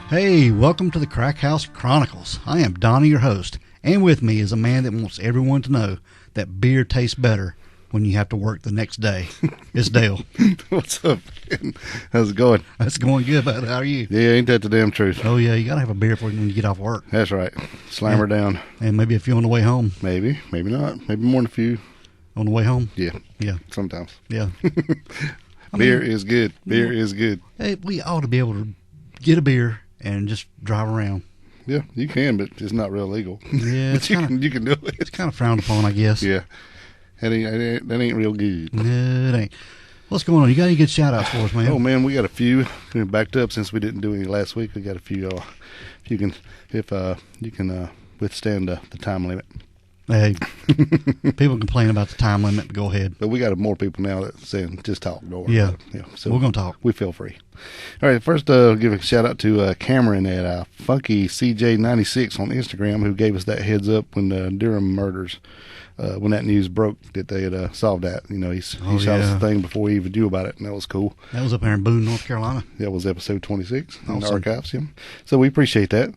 Hey, welcome to the Crack House Chronicles. I am Donnie, your host, and with me is a man that wants everyone to know that beer tastes better when you have to work the next day. It's Dale. What's up, man? How's it going? That's going good, bud. How are you? Yeah, ain't that the damn truth? Oh, yeah, you got to have a beer for when you get off work. That's right. Slam her down. And maybe a few on the way home. Maybe, maybe not. Maybe more than a few. On the way home? Yeah. Yeah. Sometimes. Yeah. Beer is good. Beer is good. Hey, we ought to be able to get a beer and just drive around. Yeah, you can, but it's not real legal. Yeah, but you can do it. It's kind of frowned upon, I guess. Yeah. That ain't real good. No, it ain't. What's going on? You got any good shout-outs for us, man? Oh, man, we got a few. We backed up since we didn't do any last week. We got a few. If you can withstand the time limit. Hey, people complain about the time limit, but go ahead. But we got more people now that saying just talk. Don't worry Yeah. about it. Yeah. So we're going to talk. We feel free. All right, first give a shout out to Cameron at Funky CJ96 on Instagram, who gave us that heads up when the Durham murders, when that news broke that they had solved that. You know, he shot us the thing before we even knew about it, and that was cool. That was up there in Boone, North Carolina. That was episode 26 in the Awesome. archives. Yeah. So we appreciate that.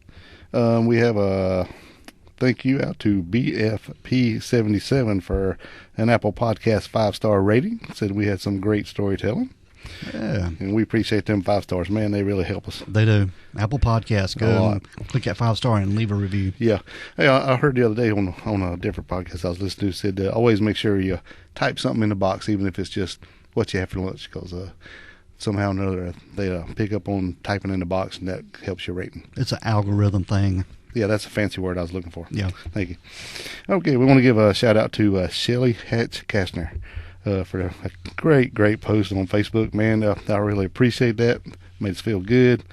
We have a thank you out to BFP77 for an Apple Podcast 5-star rating. Said we had some great storytelling. Yeah. And we appreciate them 5 stars. Man, they really help us. They do. Apple Podcasts. Go and click that 5-star and leave a review. Yeah. Hey, I heard the other day on a different podcast I was listening to said always make sure you type something in the box, even if it's just what you have for lunch, because somehow or another they pick up on typing in the box, and that helps your rating. It's an algorithm thing. Yeah, that's a fancy word I was looking for. Yeah. Thank you. Okay, we want to give a shout out to Shelly Hatch Kastner for a great post on Facebook. Man, I really appreciate that. Made us feel good.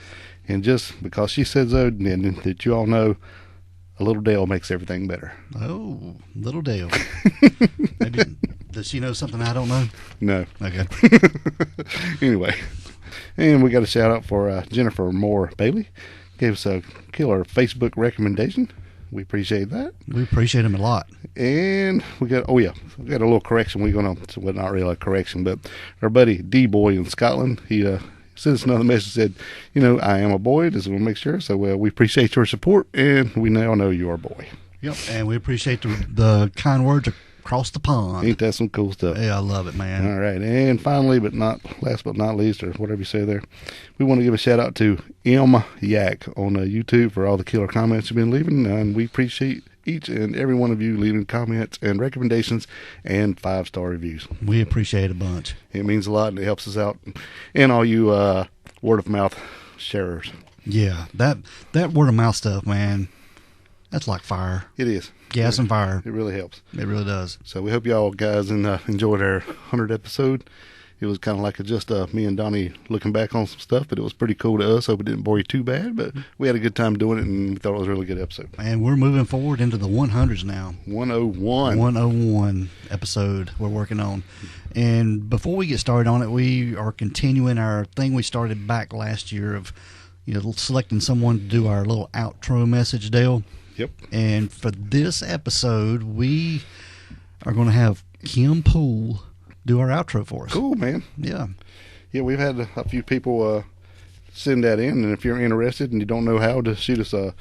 And just because she said so, and that you all know, a little Dale makes everything better. Oh, little Dale. Maybe, does she know something I don't know? No. Okay. Anyway, and we got a shout out for Jennifer Moore Bailey. Gave us a killer Facebook recommendation. We appreciate that. We appreciate him a lot. And we got a little correction. Well, not really a correction, but our buddy D-Boy in Scotland, he sent us another message, said, I am a boy. Just want to make sure. So we appreciate your support, and we now know you're a boy. Yep, and we appreciate the kind words across the pond. Ain't that some cool stuff? Yeah, I love it, man. All right, and finally, last but not least, or whatever you say there, we want to give a shout out to M Yak on YouTube for all the killer comments you've been leaving, and we appreciate each and every one of you leaving comments and recommendations and 5-star reviews. We appreciate it a bunch. It means a lot, and it helps us out, and all you word of mouth sharers. Yeah, that word of mouth stuff, man, that's like fire. It is. Gas and fire. It really helps. It really does. So we hope y'all guys enjoyed our 100th episode. It was kind of like just me and Donnie looking back on some stuff, but it was pretty cool to us. Hope it didn't bore you too bad, but we had a good time doing it, and we thought it was a really good episode. And we're moving forward into the 100s now. 101. 101 episode we're working on. And before we get started on it, we are continuing our thing we started back last year of selecting someone to do our little outro message, Dale. Yep. And for this episode, we are going to have Kim Poole do our outro for us. Cool, man. Yeah. Yeah, we've had a few people send that in, and if you're interested and you don't know how, to shoot us an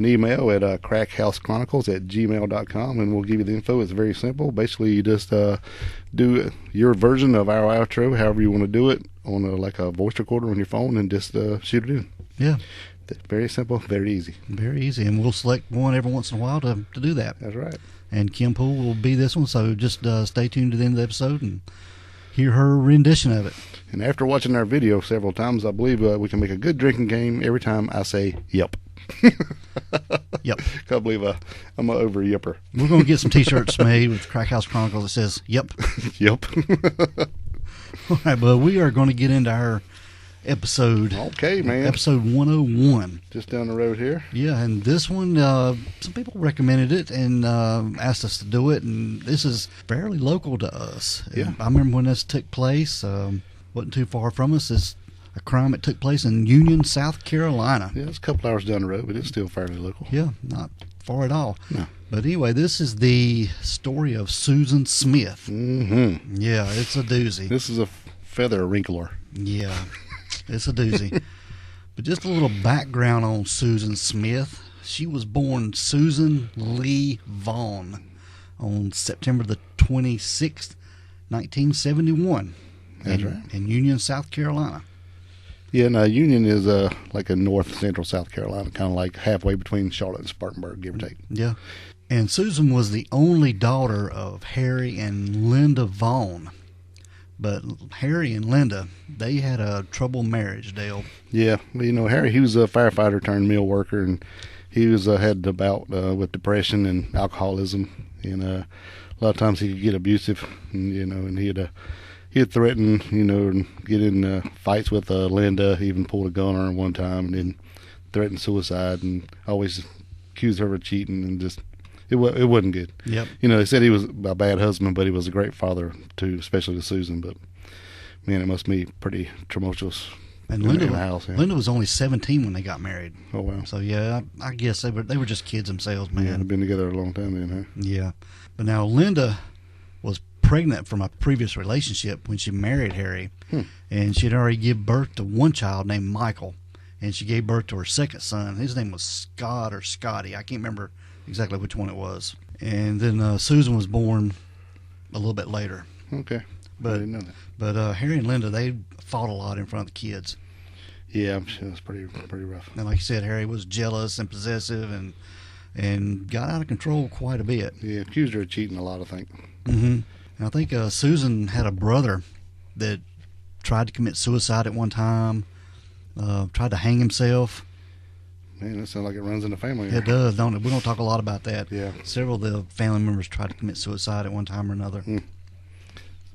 email at crackhousechronicles@gmail.com, and we'll give you the info. It's very simple. Basically, you just do your version of our outro, however you want to do it, on a voice recorder on your phone, and just shoot it in. Yeah. Very simple, very easy. Very easy, and we'll select one every once in a while to do that. That's right. And Kim Poole will be this one, so just stay tuned to the end of the episode and hear her rendition of it. And after watching our video several times, I believe we can make a good drinking game every time I say yep. Yep. I believe I'm an over-yipper. We're going to get some T-shirts made with Crack House Chronicles that says yep. Yep. All right, but we are going to get into our episode. Okay, man. Episode 101. Just down the road here. Yeah, and this one, some people recommended it and asked us to do it, and this is fairly local to us. Yeah. I remember when this took place, wasn't too far from us. It's a crime that took place in Union, South Carolina. Yeah, it's a couple hours down the road, but it's still fairly local. Yeah, not far at all. No. But anyway, this is the story of Susan Smith. Mm-hmm. Yeah, it's a doozy. This is a feather wrinkler. Yeah, it's a doozy. But just a little background on Susan Smith. She was born Susan Lee Vaughn on September the 26th, 1971. That's right. In Union, South Carolina. Yeah, now Union is like a north central South Carolina, kind of like halfway between Charlotte and Spartanburg, give or take. Yeah. And Susan was the only daughter of Harry and Linda Vaughn. But Harry and Linda, they had a troubled marriage, Dale. Yeah, Harry, he was a firefighter turned mill worker, and he was had a bout with depression and alcoholism, and a lot of times he could get abusive, and he'd threaten, and get in fights with Linda. He even pulled a gun on her one time, and then threatened suicide, and always accused her of cheating, and just it wasn't good. Yep. They said he was a bad husband, but he was a great father too, especially to Susan. But man, it must be pretty tumultuous. And in the house. Yeah. Linda was only 17 when they got married. Oh wow. So yeah, I guess they were just kids themselves, man. Yeah, they've been together a long time then, huh? Yeah. But now Linda was pregnant from a previous relationship when she married Harry, and she'd already given birth to one child named Michael, and she gave birth to her second son. His name was Scott or Scotty. I can't remember exactly which one it was. And then Susan was born a little bit later. Okay. But I didn't know that. But Harry and Linda, they fought a lot in front of the kids. Yeah, I'm sure it was pretty rough. And like you said, Harry was jealous and possessive and got out of control quite a bit. Yeah, accused her of cheating a lot, I think. Mm-hmm. And I think Susan had a brother that tried to commit suicide at one time, tried to hang himself. Man, that sounds like it runs in the family. It does, don't it? We don't talk a lot about that. Yeah. Several of the family members tried to commit suicide at one time or another.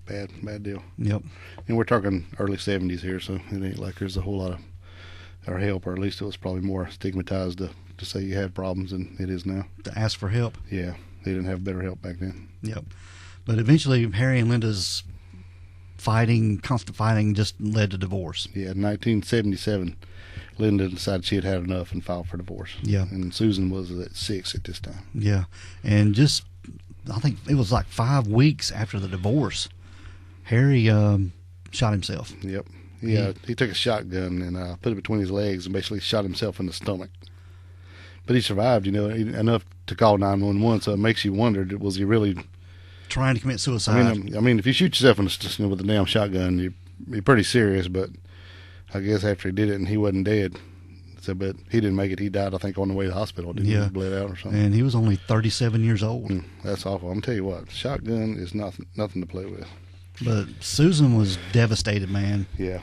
Bad deal. Yep. And we're talking early 70s here, so it ain't like there's a whole lot of our help, or at least it was probably more stigmatized to say you had problems than it is now. To ask for help. Yeah, they didn't have better help back then. Yep. But eventually, Harry and Linda's constant fighting, just led to divorce. Yeah, in 1977, Linda decided she had had enough and filed for divorce. Yeah. And Susan was at 6 at this time. Yeah. And I think it was like 5 weeks after the divorce, Harry shot himself. Yep. Yeah, he took a shotgun and put it between his legs and basically shot himself in the stomach. But he survived, enough to call 911. So it makes you wonder: was he really trying to commit suicide? I mean, if you shoot yourself with a damn shotgun, you're pretty serious. But I guess after he did it and he wasn't dead, but he didn't make it. He died, I think, on the way to the hospital. Didn't he? Bled out or something. And he was only 37 years old. That's awful. I'm tell you what, shotgun is nothing to play with. But Susan was devastated, man. Yeah.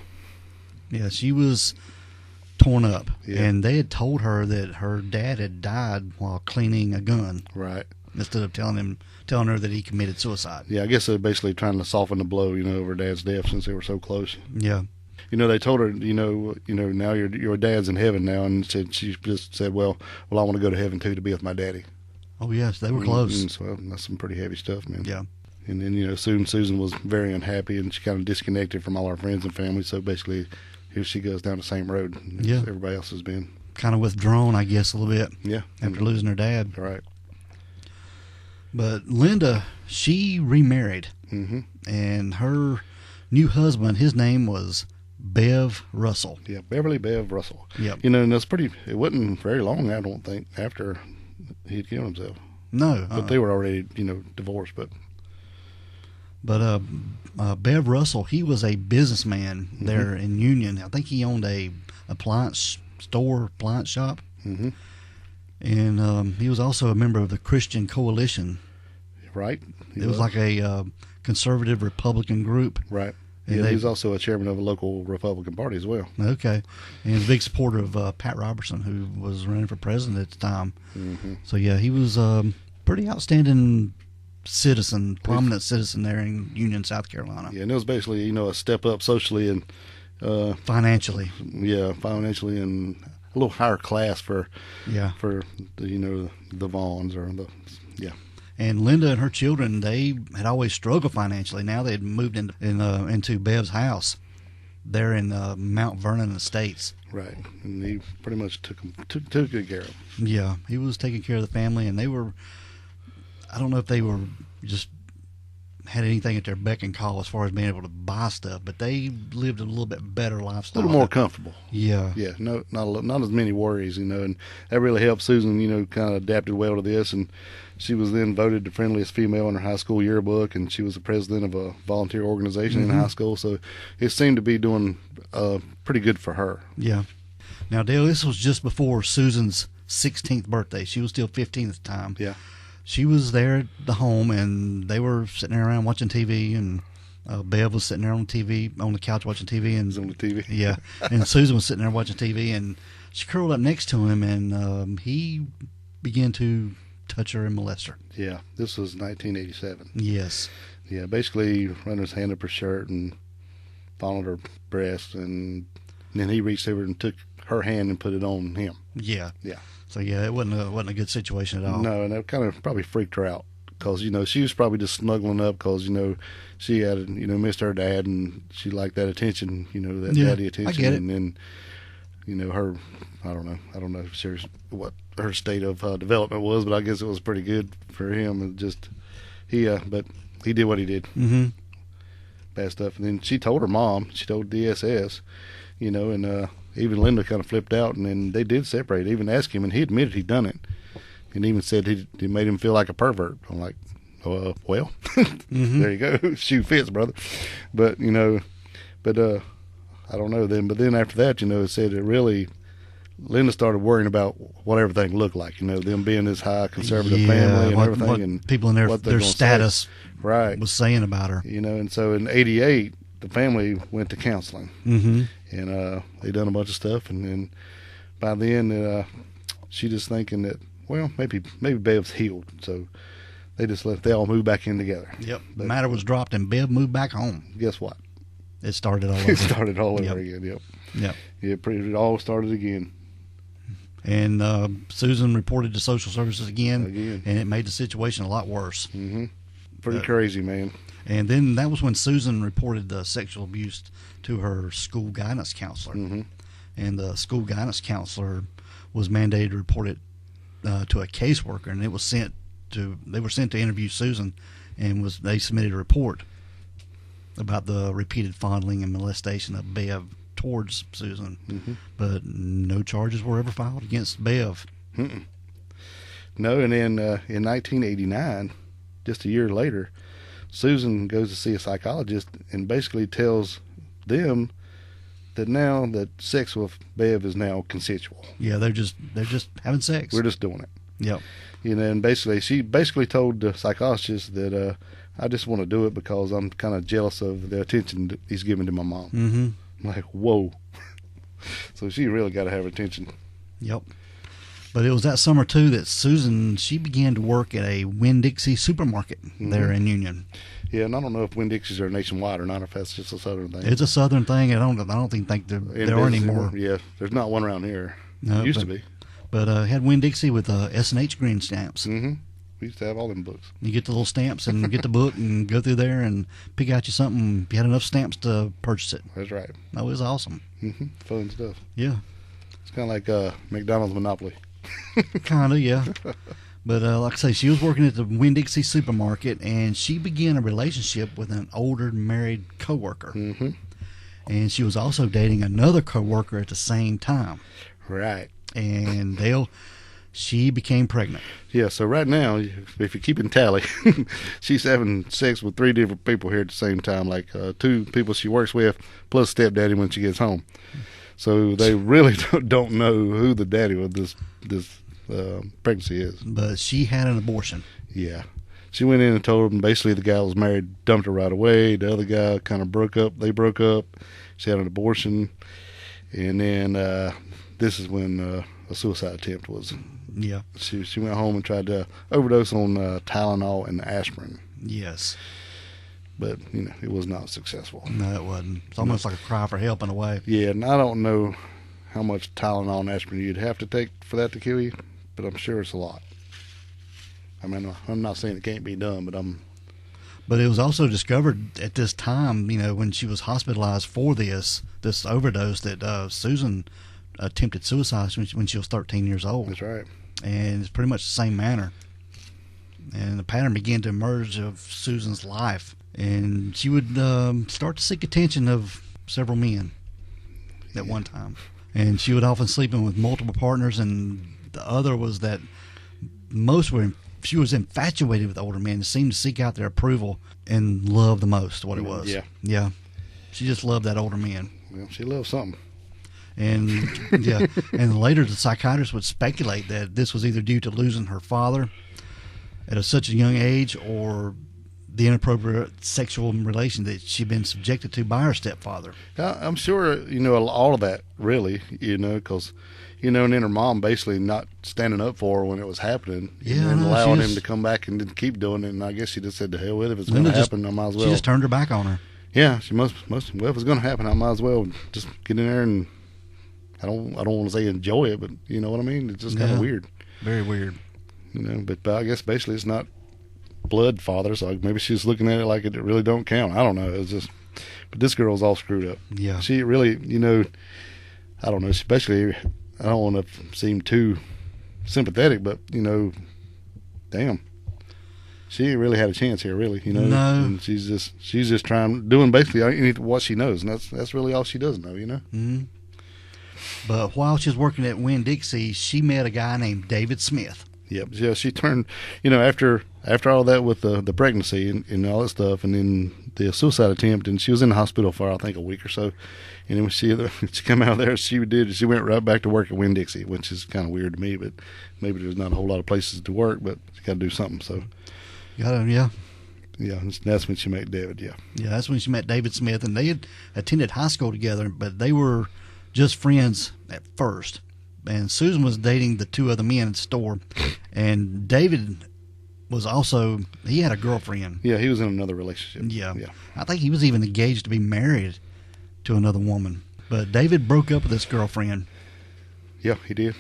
Yeah, she was torn up. Yeah. And they had told her that her dad had died while cleaning a gun. Right. Instead of telling her that he committed suicide. Yeah, I guess they're basically trying to soften the blow, over Dad's death since they were so close. Yeah. They told her, now your dad's in heaven now, and she just said, well, I want to go to heaven too to be with my daddy. Oh yes, they were close. So that's some pretty heavy stuff, man. Yeah. And then soon Susan was very unhappy, and she kind of disconnected from all her friends and family. So basically, here she goes down the same road as everybody else has been. Kind of withdrawn, I guess, a little bit. Yeah. After losing her dad. Right. But Linda, she remarried, and her new husband, his name was Bev Russell. Yeah, Beverly Bev Russell. Yep. And that's it wasn't very long, I don't think, after he'd killed himself. No. But they were already, divorced, But Bev Russell, he was a businessman there in Union. I think he owned a appliance shop. Mm-hmm. And he was also a member of the Christian Coalition. Right. It was like a conservative Republican group. Right. And he was also a chairman of a local Republican Party as well. Okay. And he was a big supporter of Pat Robertson, who was running for president at the time. Mm-hmm. So, yeah, he was a pretty outstanding prominent citizen there in Union, South Carolina. Yeah, and it was basically, a step up socially and financially. Yeah, financially and a little higher class for the Vaughns And Linda and her children, they had always struggled financially. Now they had moved into Bev's house there in Mount Vernon Estates. Right, and he pretty much took good care of them. Yeah, he was taking care of the family, and they were, I don't know if they were just had anything at their beck and call as far as being able to buy stuff, but they lived a little bit better A lifestyle. little more comfortable. Yeah. Yeah, not as many worries, and that really helped Susan, kind of adapted well to this, and she was then voted the friendliest female in her high school yearbook, and she was the president of a volunteer organization in high school, so it seemed to be doing pretty good for her. Yeah. Now, Dale, this was just before Susan's 16th birthday. She was still 15 at the time. Yeah. She was there at the home, and they were sitting around watching TV, and Bev was sitting there on the couch watching TV, and It was on the TV. yeah, and Susan was sitting there watching TV, and she curled up next to him, and he began to touch her and molest her. Yeah, this was 1987. Yes. Yeah, basically run his hand up her shirt and fondled her breast, and then he reached over and took her hand and put it on him. Yeah. Yeah. So yeah, it wasn't a good situation at all. No, and that kind of probably freaked her out because she was probably just snuggling up because she had missed her dad and she liked that attention, that daddy attention. I get it. And then her, I don't know what her state of development was, but I guess it was pretty good for him. And but he did what he did. Mm-hmm. Bad stuff. And then she told her mom. She told DSS, and even Linda kind of flipped out, and then they did separate. Even asked him, and he admitted he'd done it, and even said he made him feel like a pervert. I'm like, well, there you go, shoe fits, brother. But I don't know then. But then after that, it said it really. Linda started worrying about what everything looked like. Them being this high conservative family and everything, what and people in their status say. was saying about her. And so in '88, the family went to counseling. Mm-hmm. And they done a bunch of stuff, and then by then she just thinking that maybe Bev's healed, so they all moved back in together. Yep. The matter was dropped, and Bev moved back home. Guess what? It started all over. It started all over again. Yep. Yep. It all started again. And Susan reported to social services again, and it made the situation a lot worse. Mm-hmm. Pretty crazy, man. And then that was when Susan reported the sexual abuse to her school guidance counselor. Mm-hmm. And the school guidance counselor was mandated to report it to a caseworker, and they were sent to interview Susan, and they submitted a report about the repeated fondling and molestation of Bev towards Susan. Mm-hmm. But no charges were ever filed against Bev. Mm-mm. No, and then in 1989, just a year later, Susan goes to see a psychologist and basically tells them that now that sex with Bev is now consensual. Yeah, they're just having sex. We're just doing it. Yep. And basically she told the psychologist that I just want to do it because I'm kind of jealous of the attention that he's giving to my mom. Mm-hmm. I'm like, whoa. So she really got to have attention. Yep. But it was that summer too that Susan, she began to work at a Winn-Dixie supermarket there in Union. Yeah, and I don't know if Winn-Dixies are nationwide or not, if that's just a southern thing. It's a southern thing. I don't think there are anymore. Yeah, there's not one around here. No, used to be. But had Winn-Dixie with S&H green stamps. Mm-hmm. We used to have all them books. You get the little stamps and get the book and go through there and pick out you something if you had enough stamps to purchase it. That's right. That was awesome. Mm-hmm. Fun stuff. Yeah. It's kind of like McDonald's Monopoly. Kind of, yeah. But like I say, she was working at the Winn-Dixie supermarket, and she began a relationship with an older married coworker. Mm-hmm. And she was also dating another coworker at the same time. Right. And she became pregnant. Yeah, so right now, if you're keeping tally, she's having sex with 3 different people here at the same time, like 2 people she works with, plus stepdaddy when she gets home. So they really don't know who the daddy of this pregnancy is. But she had an abortion. Yeah. She went in and told him basically the guy was married, dumped her right away. The other guy kind of broke up. They broke up. She had an abortion. And then this is when a suicide attempt was. Yeah. She went home and tried to overdose on Tylenol and aspirin. Yes. But, it was not successful. No, it wasn't. It's almost like a cry for help in a way. Yeah, and I don't know how much Tylenol and aspirin you'd have to take for that to kill you, but I'm sure it's a lot. I mean, I'm not saying it can't be done, but it was also discovered at this time, when she was hospitalized for this overdose, that Susan attempted suicide when she was 13 years old. That's right. And it's pretty much the same manner. And the pattern began to emerge of Susan's life. And she would start to seek attention of several men at one time. And she would often sleep in with multiple partners. And the other was that she was infatuated with older men and seemed to seek out their approval and love the most what it was. Yeah. Yeah. She just loved that older man. Well, she loved something. And yeah, and later the psychiatrist would speculate that this was either due to losing her father at such a young age or the inappropriate sexual relation that she'd been subjected to by her stepfather. I'm sure, all of that, really, because, and then her mom basically not standing up for her when it was happening. Yeah, and allowing him to come back and keep doing it. And I guess she just said, to hell with it. If it's going to happen, I might as well. She just turned her back on her. Yeah, she must. Well, if it's going to happen, I might as well just get in there and, I don't want to say enjoy it, but you know what I mean? It's just kind of weird. Very weird. But I guess basically it's not blood father, so maybe she's looking at it like it really don't count. I don't know. It's just, but this girl's all screwed up. Yeah. She really, I don't know, especially, I don't want to seem too sympathetic, but, damn. She ain't really had a chance here, really, No. And she's just doing basically what she knows, and that's really all she does know, Mm-hmm. But while she was working at Winn-Dixie, she met a guy named David Smith. Yep. Yeah, she turned, after all that with the pregnancy and all that stuff, and then the suicide attempt, and she was in the hospital for, I think, a week or so. And then when she came out of there, she went right back to work at Winn-Dixie, which is kind of weird to me, but maybe there's not a whole lot of places to work, but she got to do something, so. Yeah. Yeah, that's when she met David, yeah. Yeah, that's when she met David Smith, and they had attended high school together, but they were just friends at first. And Susan was dating the two other men at the store, and David was also, he had a girlfriend. Yeah, he was in another relationship. Yeah. I think he was even engaged to be married to another woman. But David broke up with this girlfriend. Yeah, he did.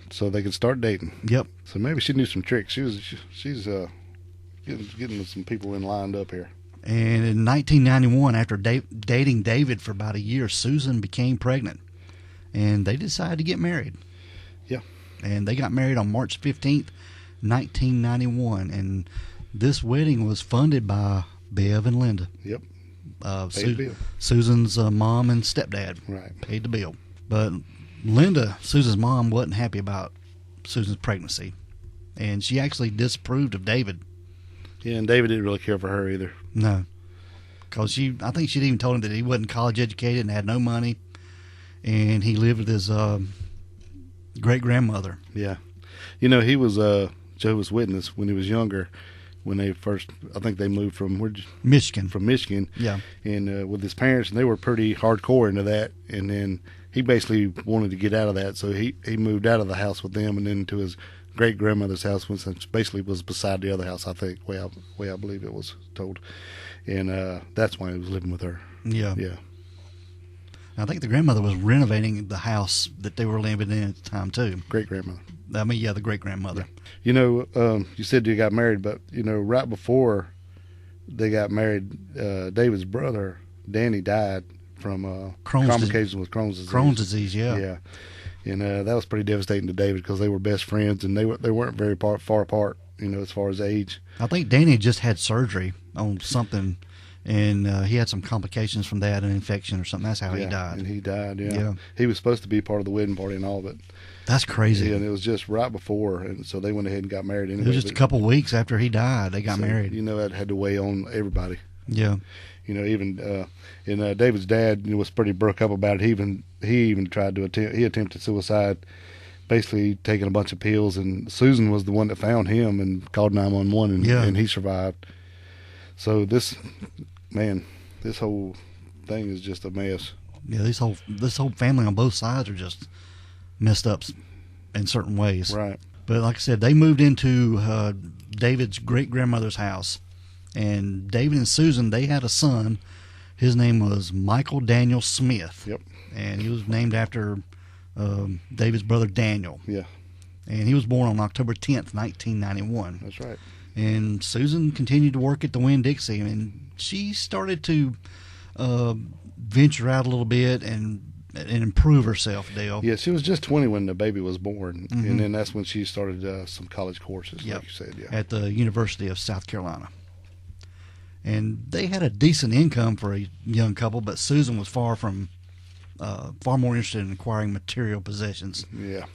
So they could start dating. Yep. So maybe she knew some tricks. She's getting some people lined up here. And in 1991, after dating David for about a year, Susan became pregnant. And they decided to get married. Yeah. And they got married on March 15th, 1991. And this wedding was funded by Bev and Linda. Yep. Paid the bill. Susan's mom and stepdad. Right. Paid the bill. But Linda, Susan's mom, wasn't happy about Susan's pregnancy. And she actually disapproved of David. Yeah, and David didn't really care for her either. No. Because I think she'd even told him that he wasn't college educated and had no money. And he lived with his great-grandmother. Yeah. He was Jehovah's Witness when he was younger, when they first, I think they moved from Michigan. From Michigan. Yeah. And with his parents, and they were pretty hardcore into that. And then he basically wanted to get out of that, so he moved out of the house with them and then to his great-grandmother's house, which basically was beside the other house, I think, way I believe it was told. And that's why he was living with her. Yeah. Yeah. I think the grandmother was renovating the house that they were living in at the time, too. Great-grandmother. The great-grandmother. You said you got married, but, right before they got married, David's brother, Donnie, died from complications with Crohn's disease. Crohn's disease, yeah. Yeah. And that was pretty devastating to David because they were best friends, and they weren't very far apart, as far as age. I think Danny just had surgery on something, and he had some complications from that, an infection or something. That's how he died. And he died, yeah. He was supposed to be part of the wedding party and all, but... That's crazy. Yeah, and it was just right before, and so they went ahead and got married anyway. It was just a couple weeks after he died, they got married. That had to weigh on everybody. Yeah. Even David's dad was pretty broke up about it. He even tried to attempted suicide, basically taking a bunch of pills. And Susan was the one that found him and called 911, and he survived. So this whole thing is just a mess. Yeah, this whole family on both sides are just messed up in certain ways. Right. But like I said, they moved into David's great-grandmother's house. And David and Susan, they had a son. His name was Michael Daniel Smith. Yep. And he was named after David's brother Daniel. Yeah. And he was born on October 10th, 1991. That's right. And Susan continued to work at the Winn-Dixie, and she started to venture out a little bit and and improve herself, Dale. Yeah, she was just 20 when the baby was born, and then that's when she started some college courses, like you said. Yeah, at the University of South Carolina. And they had a decent income for a young couple, but Susan was far more interested in acquiring material possessions. Yeah.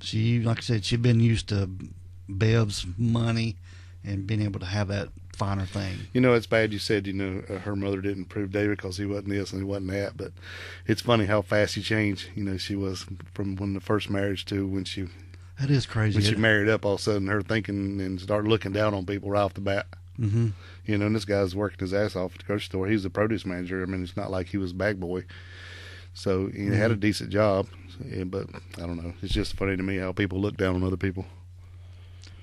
She, like I said, she'd been used to Bev's money and being able to have that finer thing. You know, it's bad you said, her mother didn't approve David because he wasn't this and he wasn't that, but it's funny how fast he changed. She was from when the first marriage to when she... That is crazy. When she married up, all of a sudden her thinking and started looking down on people right off the bat. Mm-hmm. And this guy's working his ass off at the grocery store. He's the produce manager. I mean, it's not like he was a bag boy. So he had a decent job, but I don't know. It's just funny to me how people look down on other people.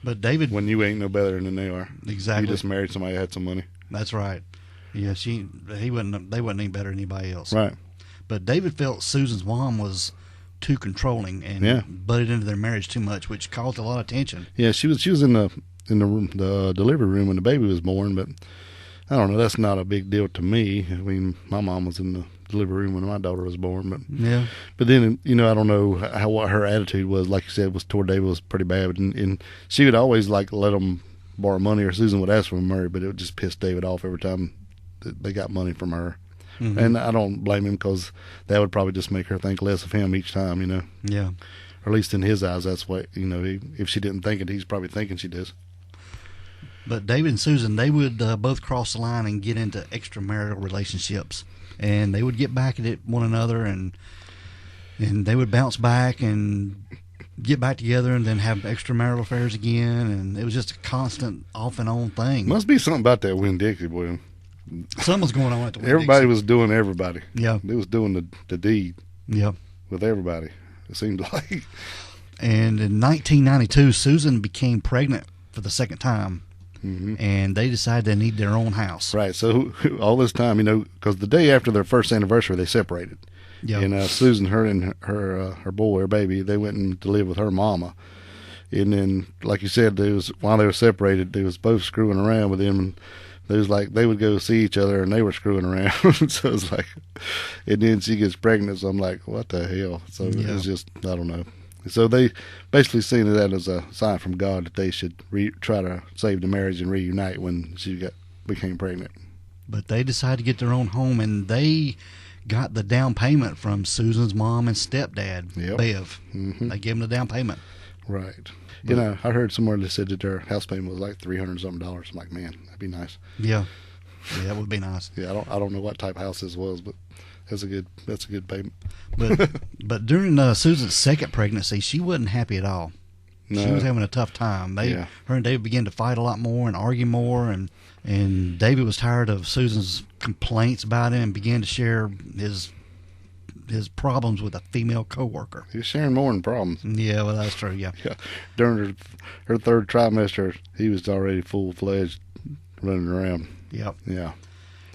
But David, when you ain't no better than they are, exactly. You just married somebody that had some money. That's right. Yeah, they wasn't any better than anybody else. Right. But David felt Susan's mom was too controlling and butted into their marriage too much, which caused a lot of tension. Yeah, she was in the room, the delivery room when the baby was born, but I don't know. That's not a big deal to me. I mean, my mom was in the delivery room when my daughter was born, but then I don't know what her attitude was. Like you said, was toward David was pretty bad, and she would always let him borrow money, or Susan would ask for money, but it would just piss David off every time that they got money from her. Mm-hmm. And I don't blame him, because that would probably just make her think less of him each time, Yeah. Or at least in his eyes, that's what if she didn't think it, he's probably thinking she does. But David and Susan, they would both cross the line and get into extramarital relationships, and they would get back at one another, and they would bounce back and get back together, and then have extramarital affairs again, and it was just a constant off and on thing. Must be something about that Winn-Dixie, boy. Something was going on at the Winn-Dixie. Everybody was doing everybody. Yeah, they was doing the deed. Yeah, with everybody. It seemed like. And in 1992, Susan became pregnant for the second time. Mm-hmm. And they decided they need their own house. Right. So all this time, because the day after their first anniversary, they separated. Yeah. And Susan, her and her boy, her baby, they went to live with her mama. And then, like you said, while they were separated, they was both screwing around with him. And they would go see each other, and they were screwing around. So it's like, and then she gets pregnant. So I'm like, what the hell? So it's just, I don't know. So they basically seen that as a sign from God that they should try to save the marriage and reunite when she became pregnant. But they decided to get their own home, and they got the down payment from Susan's mom and stepdad, Bev. Mm-hmm. They gave them the down payment. Right. But, I heard somewhere that said that their house payment was like $300-something. I'm like, man, that'd be nice. Yeah, that would be nice. Yeah, I don't know what type of house this was, but that's a good payment. But during Susan's second pregnancy, she wasn't happy at all. No. She was having a tough time. Her and David began to fight a lot more and argue more, and David was tired of Susan's complaints about him and began to share his problems with a female coworker. He was sharing more than problems. Yeah, well, that's true. Yeah. During her third trimester, he was already full-fledged running around. Yep. Yeah.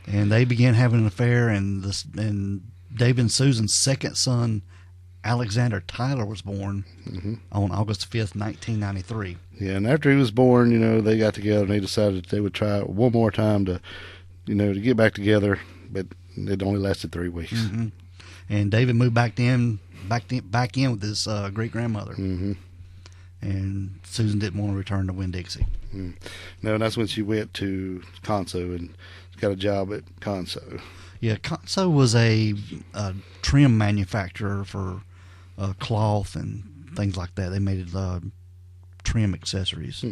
And they began having an affair, and David and Susan's second son, Alexander Tyler, was born on August 5th, 1993. Yeah, and after he was born, they got together and they decided they would try it one more time to get back together, but it only lasted 3 weeks. Mm-hmm. And David moved back in with his great-grandmother. Mm-hmm. And Susan didn't want to return to Winn-Dixie. Mm. No, and that's when she went to Conso and got a job at Conso. Yeah, Conso was a trim manufacturer for cloth and things like that. They made trim accessories.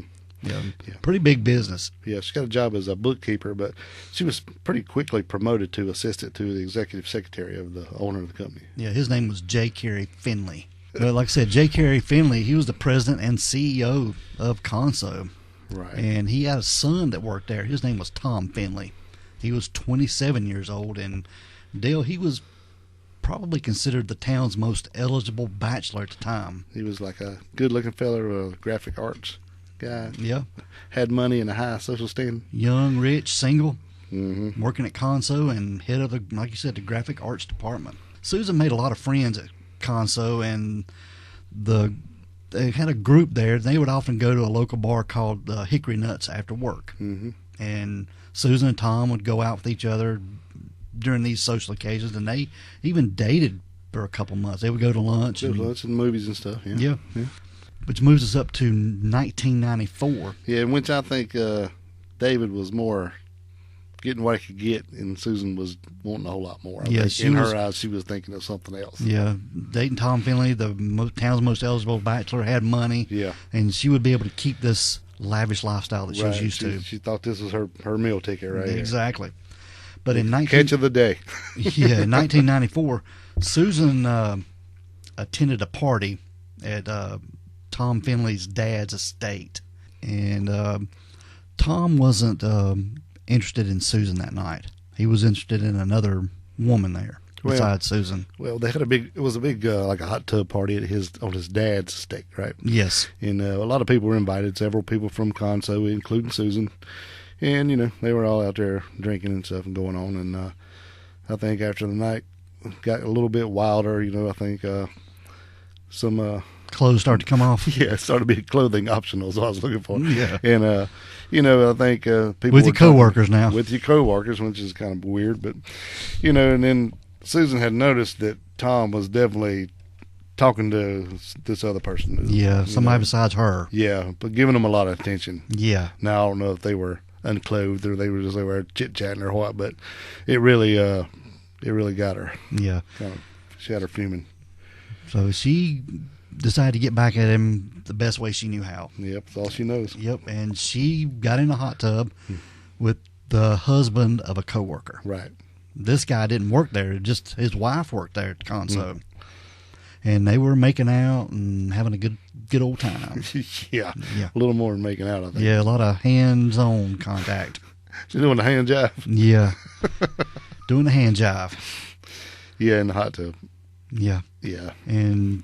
Yeah, pretty big business. Yeah, she got a job as a bookkeeper, but she was pretty quickly promoted to assistant to the executive secretary of the owner of the company. Yeah, his name was J. Carey Finley. Well, like I said, J. Carey Finley, he was the president and CEO of Conso. Right. And he had a son that worked there. His name was Tom Finley. He was 27 years old, and Dale, he was probably considered the town's most eligible bachelor at the time. He was like a good-looking fella, graphic arts guy. Yeah. Had money and a high social standing. Young, rich, single, mm-hmm. working at Conso and head of like you said, the graphic arts department. Susan made a lot of friends at Conso, and they had a group there. They would often go to a local bar called Hickory Nuts after work. Mm-hmm. And Susan and Tom would go out with each other during these social occasions, and they even dated for a couple months. They would go to lunch. Go to lunch and movies and stuff. Yeah. Which moves us up to 1994. Yeah, in which I think David was more getting what he could get, and Susan was wanting a whole lot more. I think in her eyes, she was thinking of something else. Yeah, dating Tom Finley, the town's most eligible bachelor, had money. Yeah. And she would be able to keep this lavish lifestyle that she was used to. She thought this was her meal ticket right here. Exactly. But in catch of the day. In 1994, Susan attended a party at Tom Finley's dad's estate, and Tom wasn't interested in Susan that night. He was interested in another woman there besides Susan. Well, they had it was a big like a hot tub party at on his dad's estate, right? Yes. And a lot of people were invited, several people from Conso, including Susan. And, they were all out there drinking and stuff and going on. And I think after the night got a little bit wilder, I think some clothes started to come off. Yeah, it started to be clothing optional is what I was looking for. Yeah. And, I think people with your coworkers now. With your coworkers, which is kind of weird. But, and then Susan had noticed that Tom was definitely talking to this other person. Yeah, somebody besides her. Yeah, but giving them a lot of attention. Yeah. Now, I don't know if they were unclothed or they were just over chit-chatting or what, but it really got her. Yeah. She had her fuming. So she decided to get back at him the best way she knew how. Yep, that's all she knows. Yep, and she got in a hot tub with the husband of a coworker. Right. This guy didn't work there, just his wife worked there at Conso. And they were making out and having a good old time. Yeah, a little more than making out, I think. Yeah, a lot of hands-on contact. She's doing the hand jive. Yeah, doing the hand jive. Yeah, in the hot tub. Yeah. Yeah. And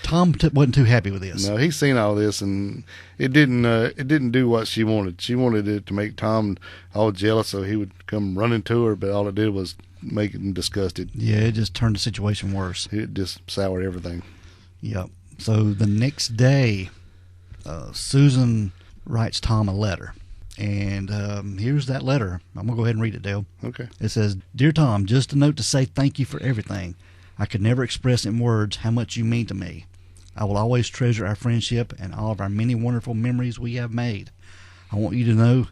Tom wasn't too happy with this. No, he's seen all this, and it didn't do what she wanted. She wanted it to make Tom all jealous, so he would come running to her, but all it did was make him disgusted. Yeah, it just turned the situation worse. It just soured everything. Yep. So the next day, Susan writes Tom a letter. And here's that letter. I'm going to go ahead and read it, Dale. Okay. It says, "Dear Tom, just a note to say thank you for everything. I could never express in words how much you mean to me. I will always treasure our friendship and all of our many wonderful memories we have made. I want you to know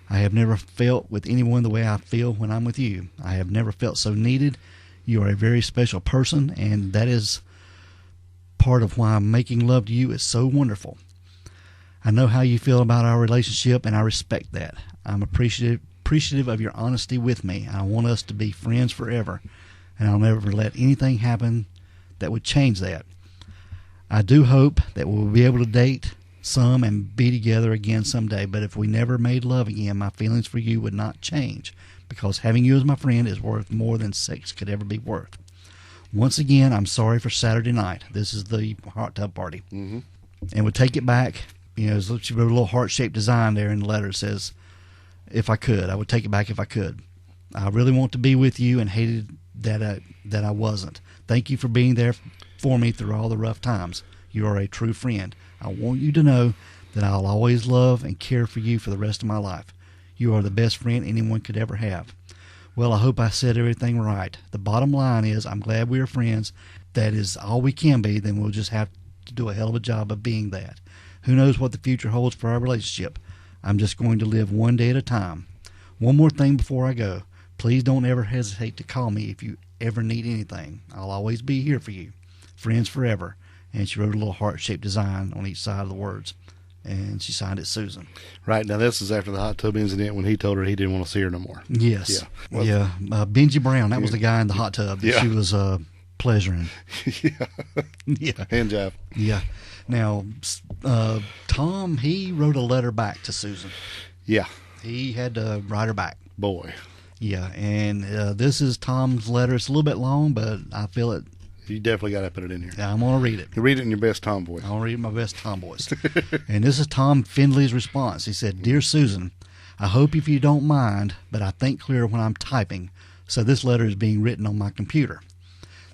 I have never felt with anyone the way I feel when I'm with you. I have never felt so needed. You are a very special person, and that is part of why making love to you is so wonderful. I know how you feel about our relationship, and I respect that. I'm appreciative of your honesty with me. I want us to be friends forever, and I'll never let anything happen that would change that. I do hope that we'll be able to date some and be together again someday, but if we never made love again, my feelings for you would not change, because having you as my friend is worth more than sex could ever be worth. Once again, I'm sorry for Saturday night." This is the hot tub party. Mm-hmm. And would take it back. She wrote a little heart-shaped design there in the letter. It says, "If I could, I would take it back if I could. I really want to be with you and hated that I wasn't. Thank you for being there for me through all the rough times. You are a true friend. I want you to know that I'll always love and care for you for the rest of my life. You are the best friend anyone could ever have." Well, I hope I said everything right. The bottom line is I'm glad we are friends. That is all we can be. Then we'll just have to do a hell of a job of being that. Who knows what the future holds for our relationship? I'm just going to live one day at a time. One more thing before I go. Please don't ever hesitate to call me if you ever need anything. I'll always be here for you. Friends forever. And she wrote a little heart-shaped design on each side of the words. And she signed it Susan. Right. Now, this is after the hot tub incident when he told her he didn't want to see her no more. Yes. Yeah. Benji Brown, that was the guy in the hot tub that she was pleasuring. Yeah. Yeah. Hand job. Yeah. Now, Tom, he wrote a letter back to Susan. Yeah. He had to write her back. Boy. Yeah. And this is Tom's letter. It's a little bit long, but I feel it. You definitely got to put it in here. Yeah, I'm going to read it. You read it in your best Tom voice. I'll read it in my best Tom voice. And this is Tom Findley's response. He said, "Dear Susan, I hope if you don't mind, but I think clearer when I'm typing, so this letter is being written on my computer.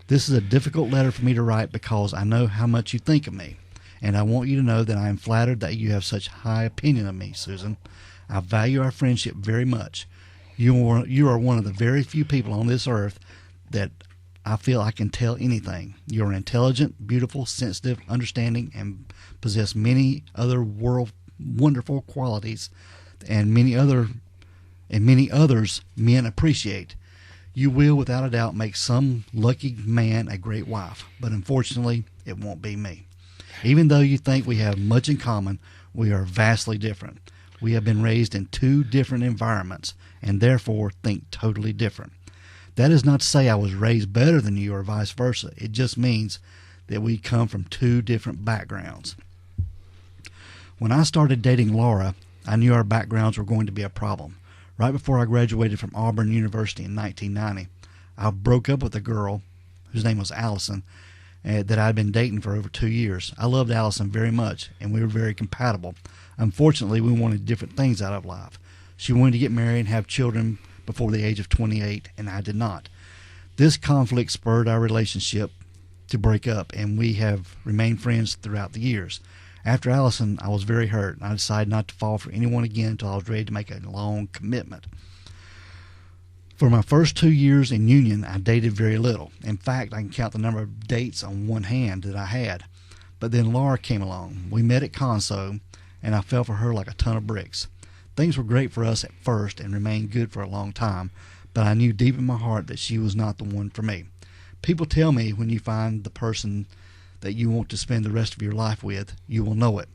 This is a difficult letter for me to write because I know how much you think of me, and I want you to know that I am flattered that you have such high opinion of me, Susan. I value our friendship very much. You are one of the very few people on this earth that I feel I can tell anything. You're intelligent, beautiful, sensitive, understanding, and possess many other wonderful qualities and many others men appreciate. You will, without a doubt, make some lucky man a great wife, but unfortunately, it won't be me. Even though you think we have much in common, we are vastly different. We have been raised in two different environments and therefore think totally different. That is not to say I was raised better than you or vice versa. It just means that we come from two different backgrounds. When I started dating Laura, I knew our backgrounds were going to be a problem. Right before I graduated from Auburn University in 1990, I broke up with a girl whose name was Allison that I'd been dating for over 2 years. I loved Allison very much, and we were very compatible. Unfortunately, we wanted different things out of life. She wanted to get married and have children before the age of 28, and I did not. This conflict spurred our relationship to break up, and we have remained friends throughout the years. After Allison, I was very hurt, and I decided not to fall for anyone again until I was ready to make a long commitment. For my first 2 years in union, I dated very little. In fact, I can count the number of dates on one hand that I had. But then Laura came along. We met at Conso, and I fell for her like a ton of bricks. Things were great for us at first and remained good for a long time, but I knew deep in my heart that she was not the one for me. People tell me when you find the person that you want to spend the rest of your life with, you will know it.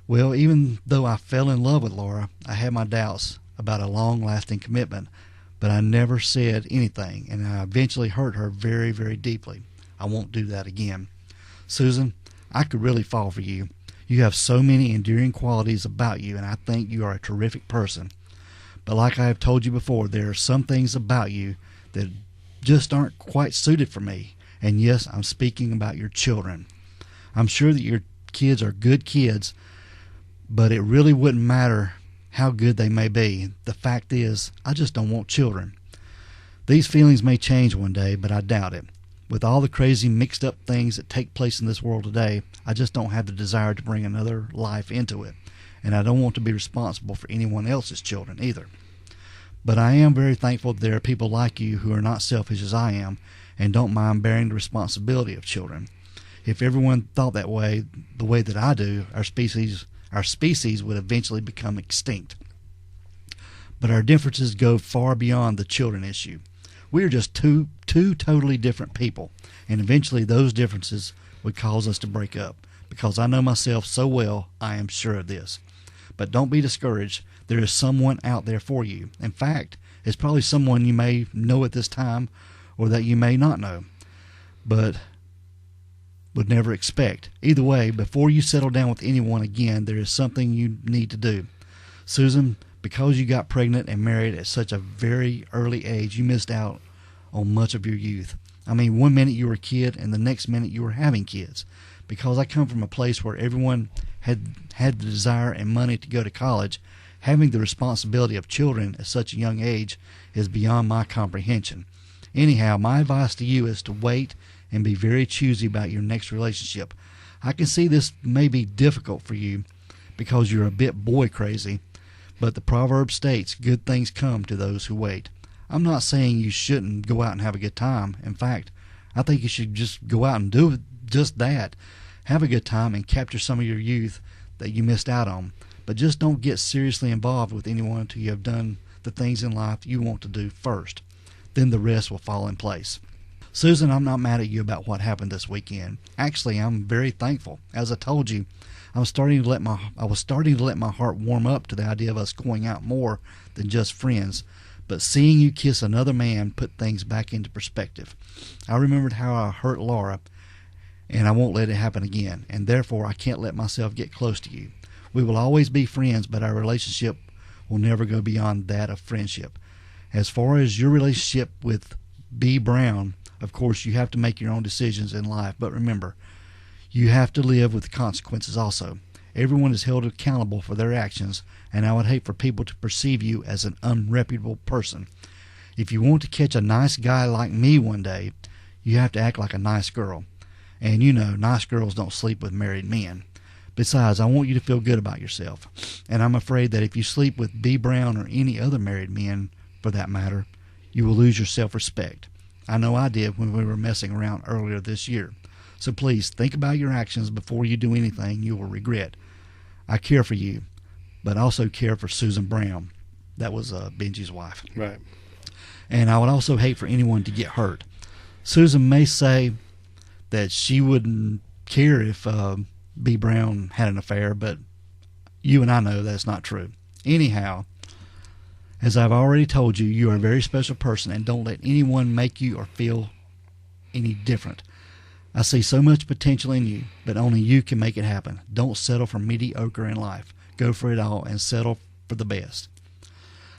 Well, even though I fell in love with Laura, I had my doubts about a long-lasting commitment, but I never said anything, and I eventually hurt her very, very deeply. I won't do that again. Susan, I could really fall for you. You have so many endearing qualities about you, and I think you are a terrific person. But like I have told you before, there are some things about you that just aren't quite suited for me. And yes, I'm speaking about your children. I'm sure that your kids are good kids, but it really wouldn't matter how good they may be. The fact is, I just don't want children. These feelings may change one day, but I doubt it. With all the crazy mixed up things that take place in this world today, I just don't have the desire to bring another life into it. And I don't want to be responsible for anyone else's children either. But I am very thankful that there are people like you who are not selfish as I am and don't mind bearing the responsibility of children. If everyone thought that way, the way that I do, our species would eventually become extinct. But our differences go far beyond the children issue. We are just two totally different people, and eventually those differences would cause us to break up. Because I know myself so well, I am sure of this. But don't be discouraged. There is someone out there for you. In fact, it's probably someone you may know at this time or that you may not know, but would never expect. Either way, before you settle down with anyone again, there is something you need to do. Susan, because you got pregnant and married at such a very early age, you missed out on much of your youth. I mean, one minute you were a kid and the next minute you were having kids. Because I come from a place where everyone had the desire and money to go to college, having the responsibility of children at such a young age is beyond my comprehension. Anyhow, my advice to you is to wait and be very choosy about your next relationship. I can see this may be difficult for you because you're a bit boy crazy, but the proverb states, good things come to those who wait. I'm not saying you shouldn't go out and have a good time. In fact, I think you should just go out and do just that. Have a good time and capture some of your youth that you missed out on. But just don't get seriously involved with anyone until you have done the things in life you want to do first. Then the rest will fall in place. Susan, I'm not mad at you about what happened this weekend. Actually, I'm very thankful. As I told you, I was starting to let my heart warm up to the idea of us going out more than just friends. But seeing you kiss another man put things back into perspective. I remembered how I hurt Laura, and I won't let it happen again, and therefore I can't let myself get close to you. We will always be friends, but our relationship will never go beyond that of friendship. As far as your relationship with B. Brown, of course, you have to make your own decisions in life, but remember, you have to live with the consequences also. Everyone is held accountable for their actions, and I would hate for people to perceive you as an unreputable person. If you want to catch a nice guy like me one day, you have to act like a nice girl. And you know, nice girls don't sleep with married men. Besides, I want you to feel good about yourself. And I'm afraid that if you sleep with B. Brown or any other married men, for that matter, you will lose your self-respect. I know I did when we were messing around earlier this year. So please think about your actions before you do anything you will regret. I care for you, but I also care for Susan Brown. That was Benji's wife. Right. And I would also hate for anyone to get hurt. Susan may say that she wouldn't care if B. Brown had an affair, but you and I know that's not true. Anyhow, as I've already told you, you are a very special person, and don't let anyone make you or feel any different. I see so much potential in you, but only you can make it happen. Don't settle for mediocre in life. Go for it all and settle for the best.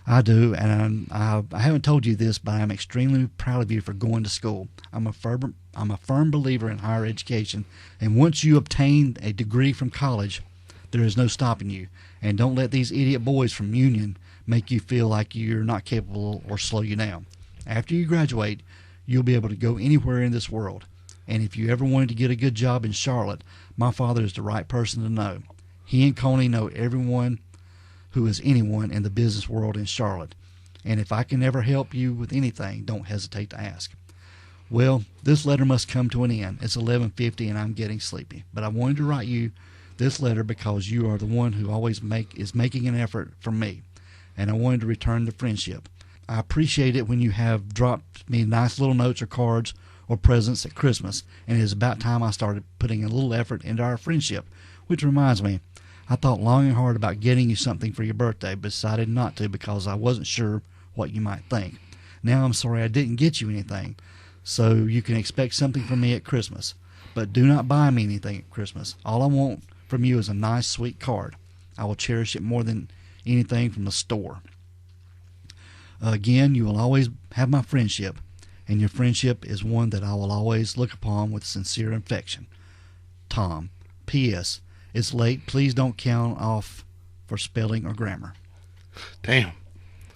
I do, and I haven't told you this, but I'm extremely proud of you for going to school. I'm a firm believer in higher education, and once you obtain a degree from college, there is no stopping you. And don't let these idiot boys from Union make you feel like you're not capable or slow you down. After you graduate, you'll be able to go anywhere in this world. And if you ever wanted to get a good job in Charlotte, my father is the right person to know. He and Coney know everyone who is anyone in the business world in Charlotte. And if I can ever help you with anything, don't hesitate to ask. Well, this letter must come to an end. It's 11:50 and I'm getting sleepy. But I wanted to write you this letter because you are the one who always is making an effort for me. And I wanted to return the friendship. I appreciate it when you have dropped me nice little notes or cards or presents at Christmas, and it is about time I started putting a little effort into our friendship. Which reminds me, I thought long and hard about getting you something for your birthday, but decided not to because I wasn't sure what you might think. Now I'm sorry I didn't get you anything, so you can expect something from me at Christmas. But do not buy me anything at Christmas. All I want from you is a nice, sweet card. I will cherish it more than anything from the store. Again, you will always have my friendship, and your friendship is one that I will always look upon with sincere affection. Tom. P.S. It's late. Please don't count off for spelling or grammar. Damn.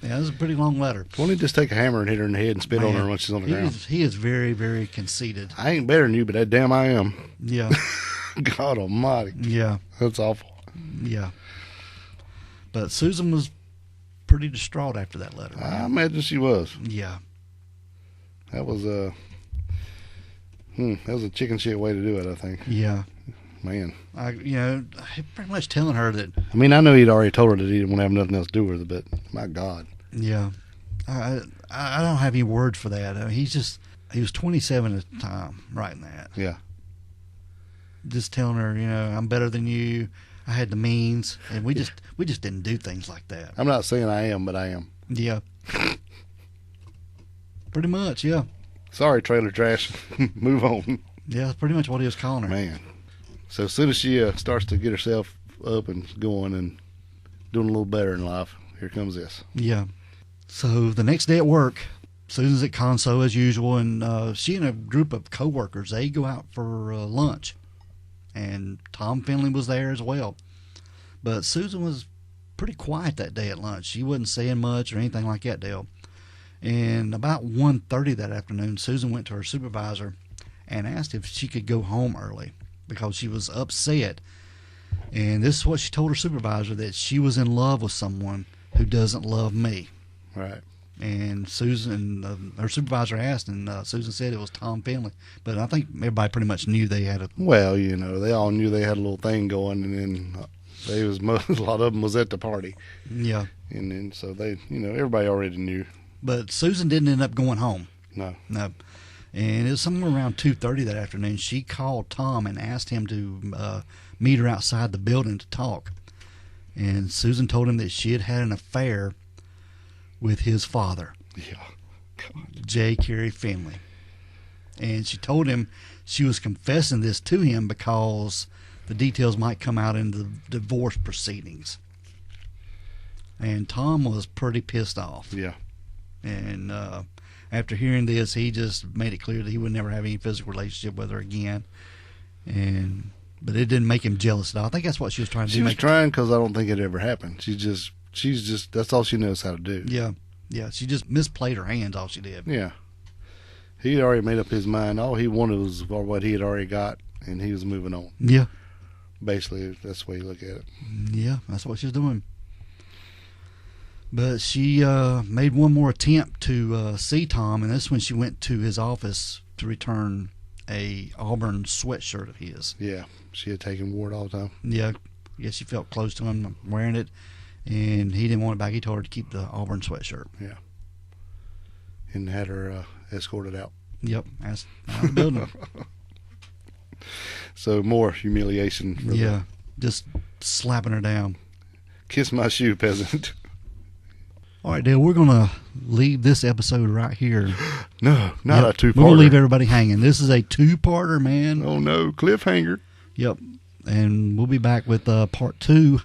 Yeah, this is a pretty long letter. Why don't you just take a hammer and hit her in the head and spit on her once she's on the ground? He is very, very conceited. I ain't better than you, but that damn I am. Yeah. God almighty. Yeah. That's awful. Yeah. But Susan was pretty distraught after that letter. I imagine she was. Yeah. That was a chicken shit way to do it, I think. Yeah. Man. Pretty much telling her that. I mean, I know he'd already told her that he didn't want to have nothing else to do with her, but my God. Yeah. I don't have any words for that. I mean, he was 27 at the time writing that. Yeah. Just telling her, I'm better than you. I had the means, and we just didn't do things like that. I'm not saying I am, but I am. Yeah. Pretty much, yeah. Sorry, trailer trash. Move on. Yeah, that's pretty much what he was calling her. Man. So as soon as she starts to get herself up and going and doing a little better in life, here comes this. Yeah. So the next day at work, Susan's at Conso as usual, and she and a group of coworkers, they go out for lunch. And Tom Finley was there as well. But Susan was pretty quiet that day at lunch. She wasn't saying much or anything like that, Dale. And about 1:30 that afternoon, Susan went to her supervisor and asked if she could go home early because she was upset. And this is what she told her supervisor, that she was in love with someone who doesn't love me. Right. And Susan, her supervisor asked, and Susan said it was Tom Finley. But I think everybody pretty much knew they had a... Well, they all knew they had a little thing going, and then a lot of them was at the party. Yeah. And then so they, everybody already knew. But Susan didn't end up going home. No. And it was somewhere around 2:30 that afternoon. She called Tom and asked him to meet her outside the building to talk. And Susan told him that she had had an affair with his father, Yeah. God. J. Carey Finley. And she told him she was confessing this to him because the details might come out in the divorce proceedings. And Tom was pretty pissed off. Yeah. And after hearing this, he just made it clear that he would never have any physical relationship with her again. But it didn't make him jealous at all. I think that's what she was trying to do. She was trying because I don't think it ever happened. She's just, that's all she knows how to do. Yeah. Yeah. She just misplayed her hands, all she did. Yeah. He had already made up his mind. All he wanted was what he had already got, and he was moving on. Yeah. Basically, that's the way you look at it. Yeah. That's what she was doing. But she made one more attempt to see Tom, and that's when she went to his office to return a Auburn sweatshirt of his. Yeah, she had taken Ward all the time. Yeah, she felt close to him wearing it, and he didn't want it back. He told her to keep the Auburn sweatshirt. Yeah. And had her escorted out. Yep, that's out of the building. So more humiliation. Yeah, just slapping her down. Kiss my shoe, peasant. All right, Dale, we're going to leave this episode right here. No, not a two-parter. We're going to leave everybody hanging. This is a two-parter, man. Oh, no, cliffhanger. Yep, and we'll be back with part 2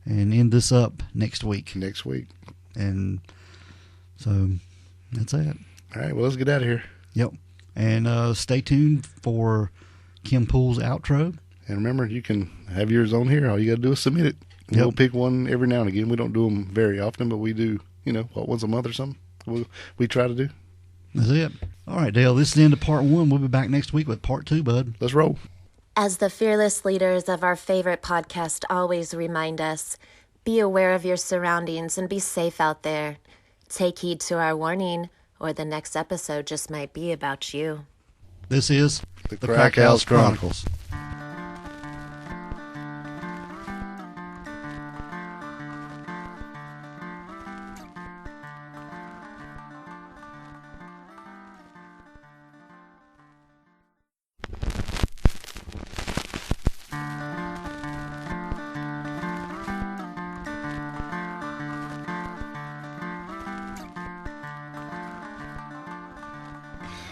and end this up next week. Next week. And so that's it. All right, well, let's get out of here. Yep, and stay tuned for Kim Pool's outro. And remember, you can have yours on here. All you got to do is submit it. Yep. We'll pick one every now and again. We don't do them very often, but we do, once a month or something. We try to do. That's it. All right, Dale, this is the end of part 1. We'll be back next week with part 2, bud. Let's roll. As the fearless leaders of our favorite podcast always remind us, be aware of your surroundings and be safe out there. Take heed to our warning, or the next episode just might be about you. This is The Crack House Chronicles.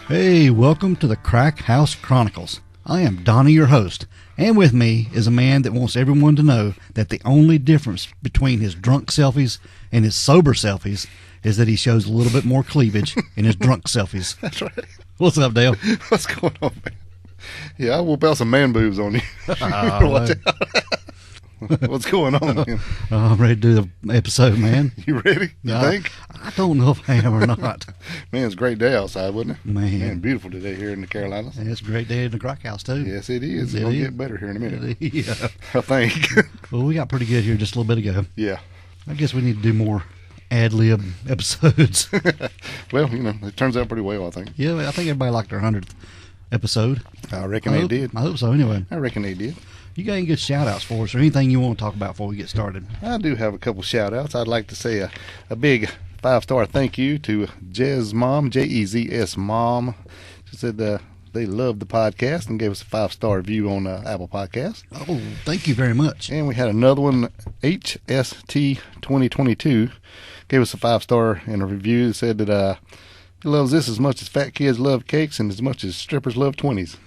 Hey, welcome to the Crack House Chronicles. I am Donnie, your host, and with me is a man that wants everyone to know that the only difference between his drunk selfies and his sober selfies is that he shows a little bit more cleavage in his drunk selfies. That's right. What's up, Dale? What's going on, man? Yeah, I will bounce some man boobs on you. Watch out. What's going on, man? I'm ready to do the episode, man. You ready? You think? I don't know if I am or not. Man, it's a great day outside, wasn't it? Man, beautiful today here in the Carolinas. And it's a great day in the Crack House, too. Yes, it is. It's going to get better here in a minute. Yeah. I think. Well, we got pretty good here just a little bit ago. Yeah. I guess we need to do more ad-lib episodes. Well, it turns out pretty well, I think. Yeah, I think everybody liked our 100th episode. I reckon they did. I hope so, anyway. I reckon they did. You got any good shout-outs for us or anything you want to talk about before we get started? I do have a couple shout-outs. I'd like to say a big 5-star thank you to Jez Mom, Jezs Mom. She said they loved the podcast and gave us a 5-star review on Apple Podcasts. Oh, thank you very much. And we had another one, HST2022, gave us a 5-star in a review that said that he loves this as much as fat kids love cakes and as much as strippers love 20s.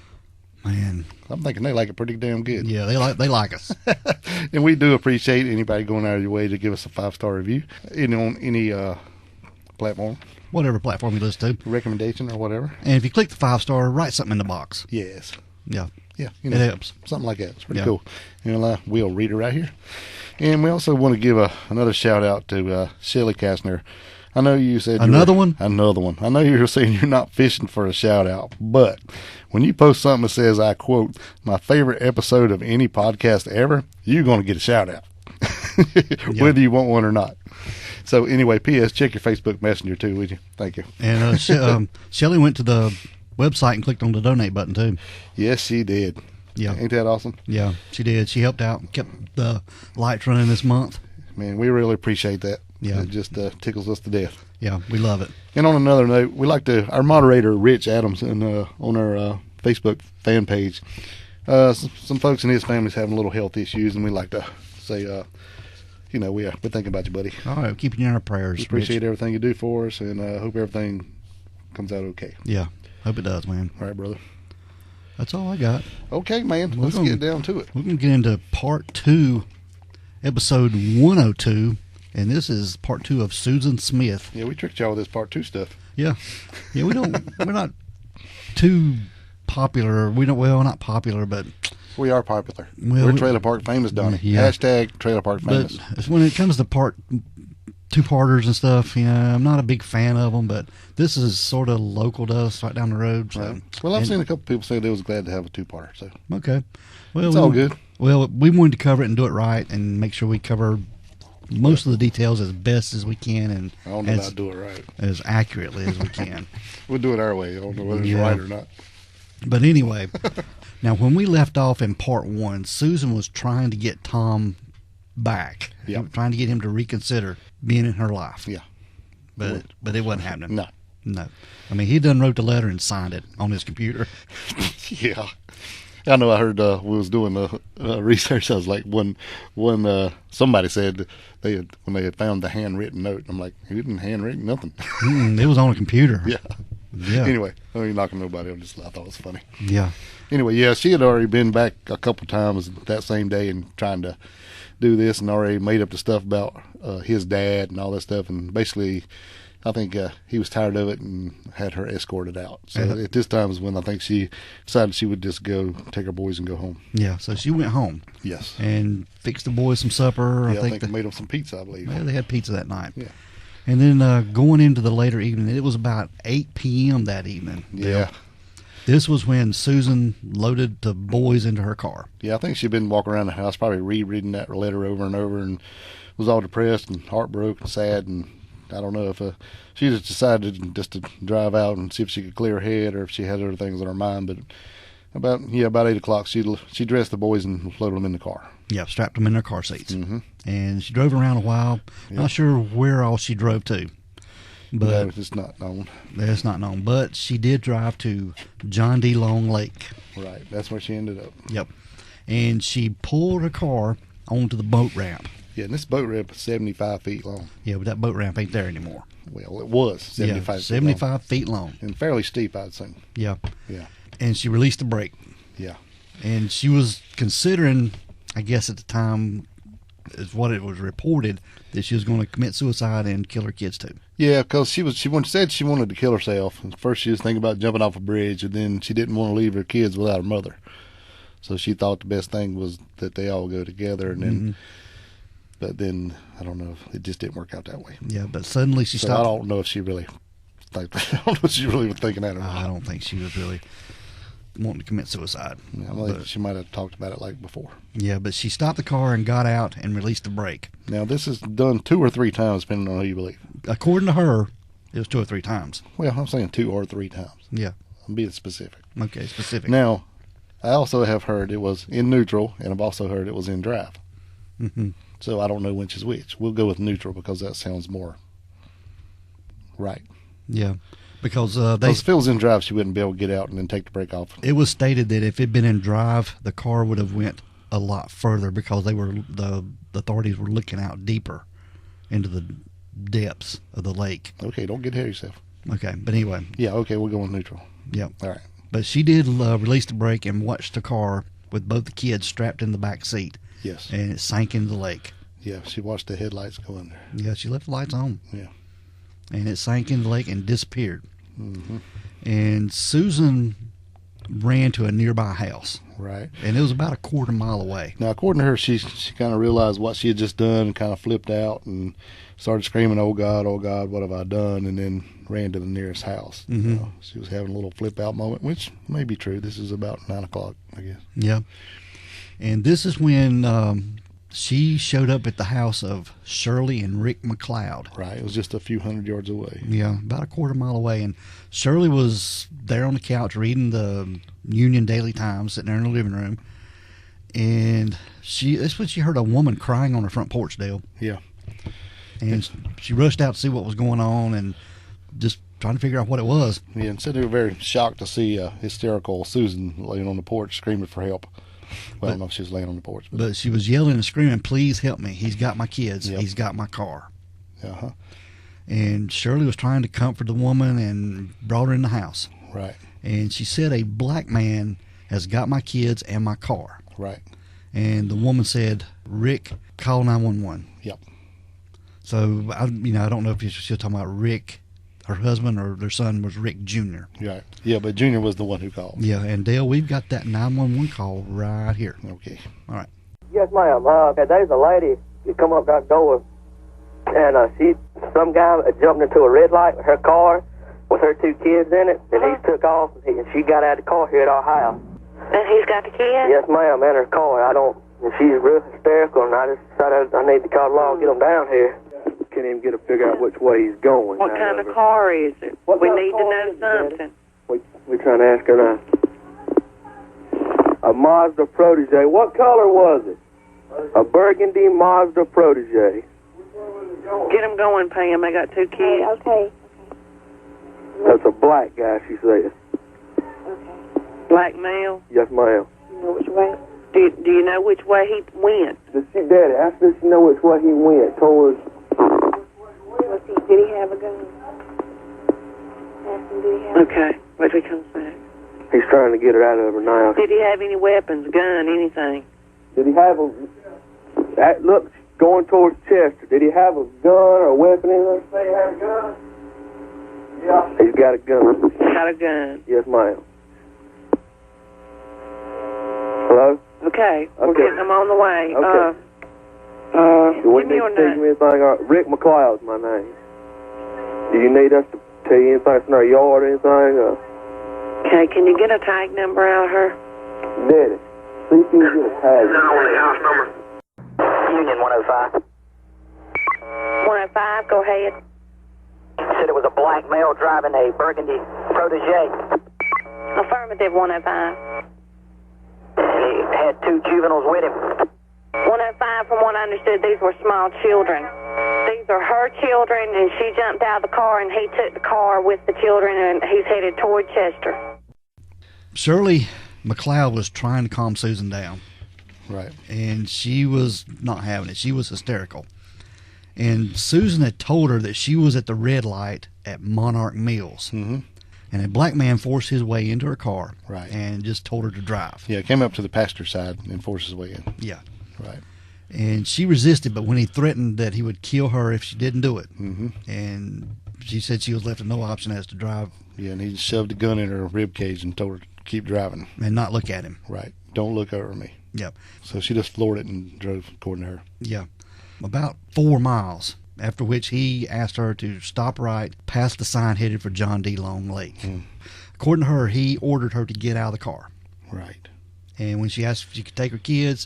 Man, I'm thinking they like it pretty damn good. yeah, they like us. And we do appreciate anybody going out of your way to give us a 5-star review on any platform. Whatever platform you listen to. Recommendation or whatever. And if you click the 5-star, write something in the box. Yes. Yeah. Yeah. It helps. Something like that. It's pretty cool. And we'll read it right here. And we also want to give another shout out to Shelly Kastner. I know you said Another one. I know you were saying you're not fishing for a shout out, but when you post something that says, I quote, my favorite episode of any podcast ever, you're going to get a shout out, whether you want one or not. So anyway, P.S. check your Facebook Messenger too, would you? Thank you. And Shelly went to the website and clicked on the donate button too. Yes, she did. Yeah. Ain't that awesome? Yeah, she did. She helped out and kept the lights running this month. Man, we really appreciate that. Yeah. It just tickles us to death. Yeah, we love it. And on another note, we like to, our moderator, Rich Adams, on our Facebook fan page, some folks in his family's having a little health issues, and we like to say, we're thinking about you, buddy. All right, keeping you in our prayers. We appreciate Rich. everything you do for us, and hope everything comes out okay. Yeah, hope it does, man. All right, brother. That's all I got. Okay, man. Let's get down to it. We're going to get into part 2, episode 102, and this is part 2 of Susan Smith. Yeah, we tricked y'all with this part 2 stuff. Yeah. Yeah, we're not too popular. Not popular, but We are popular. Well, We're Trailer Park Famous, Donnie. Yeah. Hashtag Trailer Park Famous. But when it comes to two-parters and stuff, I'm not a big fan of them, but this is sort of local to us, right down the road. So. Right. Well, I've seen a couple people say they was glad to have a 2-parter. So Okay. Well, it's all good. Well, we wanted to cover it and do it right and make sure we cover most of the details as best as we can and I don't know how to do it right. as accurately as we can. We'll do it our way. I don't know whether it's right or not. But anyway, now when we left off in part 1, Susan was trying to get Tom back. Yep. Trying to get him to reconsider being in her life. Yeah. But it wasn't happening. No. I mean, he done wrote the letter and signed it on his computer. Yeah. I know I heard we was doing the research. I was like, when somebody said when they had found the handwritten note, I'm like, he didn't handwritten nothing. It was on a computer. Yeah. Anyway, I ain't knocking nobody. I thought it was funny. Yeah. Anyway, yeah, she had already been back a couple times that same day and trying to do this and already made up the stuff about his dad and all that stuff. And basically, I think he was tired of it and had her escorted out. So at this time is when I think she decided she would just go take her boys and go home. Yeah, so she went home. Yes. And fixed the boys some supper. Yeah, I think they made them some pizza, I believe. Well, they had pizza that night. Yeah. And then going into the later evening, it was about 8 p.m. that evening. Yeah. This was when Susan loaded the boys into her car. Yeah, I think she'd been walking around the house probably rereading that letter over and over and was all depressed and heartbroken and sad, and I don't know if she just decided just to drive out and see if she could clear her head or if she had other things on her mind. But about 8 o'clock, she dressed the boys and loaded them in the car. Yeah, strapped them in their car seats. Mm-hmm. And she drove around a while. Yeah. Not sure where all she drove to. But no, it's not known. That's not known. But she did drive to John D. Long Lake. Right, that's where she ended up. Yep. And she pulled her car onto the boat ramp. Yeah, and this boat ramp is 75 feet long. Yeah, but that boat ramp ain't there anymore. Well, it was 75 feet 75 feet long. And fairly steep, I'd say. Yeah. Yeah. And she released the brake. Yeah. And she was considering, I guess at the time, is what it was reported, that she was going to commit suicide and kill her kids too. Yeah, because she said she wanted to kill herself. And first she was thinking about jumping off a bridge, and then she didn't want to leave her kids without her mother. So she thought the best thing was that they all go together, and then, but then I don't know, it just didn't work out that way. Yeah, but suddenly she stopped. I don't know if she really, I don't know if she really was thinking that or not. I don't think she was really wanting to commit suicide. Yeah, I think she might have talked about it like before. Yeah, but she stopped the car and got out and released the brake. Now this is done 2 or 3 times, depending on who you believe. According to her, it was 2 or 3 times. Well, I'm saying 2 or 3 times. Yeah. I'm being specific. Okay, specific. Now, I also have heard it was in neutral, and I've also heard it was in drive. Mm-hmm. So I don't know which is which. We'll go with neutral because that sounds more right. Yeah, because if it was in drive, she wouldn't be able to get out and then take the brake off. It was stated that if it'd been in drive, the car would have went a lot further because the authorities were looking out deeper into the depths of the lake. Okay, don't get ahead of yourself. Okay, but anyway. Yeah, okay, we'll go with neutral. Yep. All right. But she did release the brake and watched the car with both the kids strapped in the back seat. Yes. And it sank into the lake. Yeah, she watched the headlights go in there. Yeah, she left the lights on. Yeah. And it sank into the lake and disappeared. Mm-hmm. And Susan ran to a nearby house. Right. And it was about a quarter mile away. Now, according to her, she kind of realized what she had just done and kind of flipped out and started screaming, oh, God, what have I done?" And then ran to the nearest house. Mm-hmm. She was having a little flip-out moment, which may be true. This is about 9 o'clock, I guess. Yeah. And this is when she showed up at the house of Shirley and Rick McLeod. Right. It was just a few hundred yards away. Yeah, about a quarter mile away. And Shirley was there on the couch reading the Union Daily Times, sitting there in the living room. And that's when she heard a woman crying on her front porch, Dale. Yeah. And she rushed out to see what was going on and just trying to figure out what it was. Yeah, and said they were very shocked to see hysterical Susan laying on the porch screaming for help. Well, I don't know if she was laying on the porch. But she was yelling and screaming, "Please help me. He's got my kids. Yep. He's got my car." Uh-huh. And Shirley was trying to comfort the woman and brought her in the house. Right. And she said, "A black man has got my kids and my car." Right. And the woman said, "Rick, call 911." Yep. So, I don't know if she's talking about Rick, her husband, or their son was Rick Jr. Right. Yeah, but Junior was the one who called. Yeah, and Dale, we've got that 911 call right here. Okay. All right. Yes, ma'am. There's a lady. She come up that door, and some guy jumped into a red light with her car, with her 2 kids in it, and he took off, and she got out of the car here at our house. And he's got the kids? Yes, ma'am, and her car. I don't And she's real hysterical, and I just decided I need to call law and get them down here. Can't even get to figure out which way he's going. What kind of car is it? We need to know something. We're trying to ask her now. A Mazda Protege. What color was it? A burgundy Mazda Protege. Get them going, Pam. I got 2 kids. Okay. That's a black guy, she said. Okay. Black male. Yes, ma'am. You know which way? Do you know which way he went? Daddy, ask her if she know which way he went towards. Did he have a gun? Ask him, did he have a gun? Okay. Wait till he comes back. He's trying to get her out of her now. Did he have any weapons, gun, anything? Did he have a... Look, going towards Chester. Did he have a gun or a weapon in there? Say he had a gun? Yeah. He's got a gun. Got a gun. Yes, ma'am. Hello? Okay. We're getting them on the way. Okay. Give me your name. Rick McLeod's my name. Do you need us to tell you anything from our yard or anything? Okay, can you get a tag number out of her? Daddy, see if you can get a tag. House number. Union 105. 105, go ahead. Said it was a black male driving a burgundy Protege. Affirmative, 105. And he had 2 juveniles with him. 105, from what I understood, these were small children. These are her children, and she jumped out of the car, and he took the car with the children, and he's headed toward Chester. Shirley McLeod was trying to calm Susan down. Right. And she was not having it. She was hysterical. And Susan had told her that she was at the red light at Monarch Mills. Mm-hmm. And a black man forced his way into her car. Right. And just told her to drive. Yeah, came up to the passenger side and forced his way in. Yeah. Right. And she resisted, but when he threatened that he would kill her if she didn't do it. Mm-hmm. And she said she was left with no option as to drive. Yeah, and he shoved a gun in her rib cage and told her to keep driving. And not look at him. Right. Don't look over me. Yep. So she just floored it and drove, according to her. Yeah. About 4 miles, after which he asked her to stop right past the sign headed for John D. Long Lake. Mm. According to her, he ordered her to get out of the car. Right. And when she asked if she could take her kids,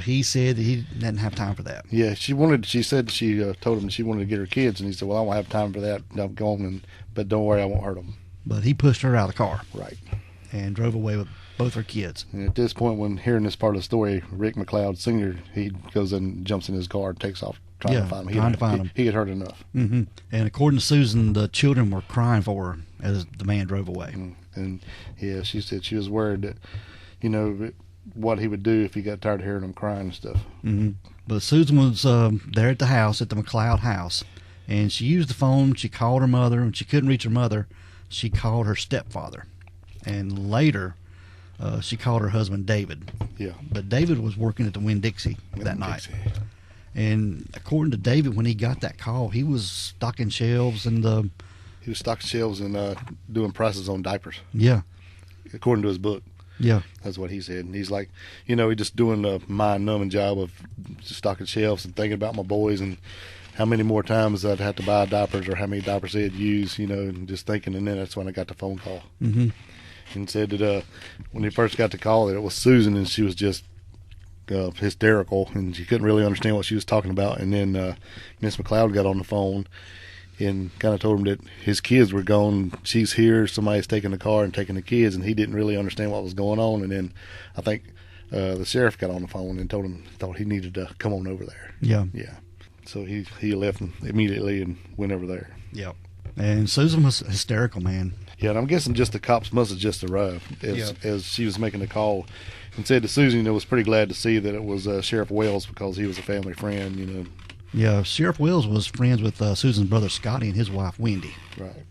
he said that he didn't have time for that. Yeah, she said she told him she wanted to get her kids, and he said, well, I won't have time for that. I'm going, but don't worry, I won't hurt them. But he pushed her out of the car. Right. And drove away with both her kids. And at this point, when hearing this part of the story, Rick McLeod Sr., he goes and jumps in his car and takes off trying to find him. He had heard enough. Mm-hmm. And according to Susan, the children were crying for her as the man drove away. And, yeah, she said she was worried that, what he would do if he got tired of hearing them crying and stuff. Mm-hmm. But Susan was there at the house, at the McLeod house, and she used the phone. She called her mother. When she couldn't reach her mother, she called her stepfather. And later, she called her husband, David. Yeah. But David was working at the Winn-Dixie that night. And according to David, when he got that call, he was stocking shelves and he was stocking shelves and doing prices on diapers. Yeah. According to his book. Yeah. That's what he said. And he's like, he's just doing a mind-numbing job of just stocking shelves and thinking about my boys and how many more times I'd have to buy diapers or how many diapers they'd use, and just thinking. And then that's when I got the phone call. Mm-hmm. And said that when he first got the call, that it was Susan, and she was just hysterical, and she couldn't really understand what she was talking about. And then Miss McLeod got on the phone and kind of told him that his kids were gone. She's here. Somebody's taking the car and taking the kids, and he didn't really understand what was going on. And then I think the sheriff got on the phone and thought he needed to come on over there. Yeah. Yeah. So he left immediately and went over there. Yep. And Susan was hysterical, man. Yeah, and I'm guessing just the cops must have just arrived as she was making the call, and said to Susan, was pretty glad to see that it was Sheriff Wells because he was a family friend, Yeah, Sheriff Wells was friends with Susan's brother Scotty and his wife Wendy. Right.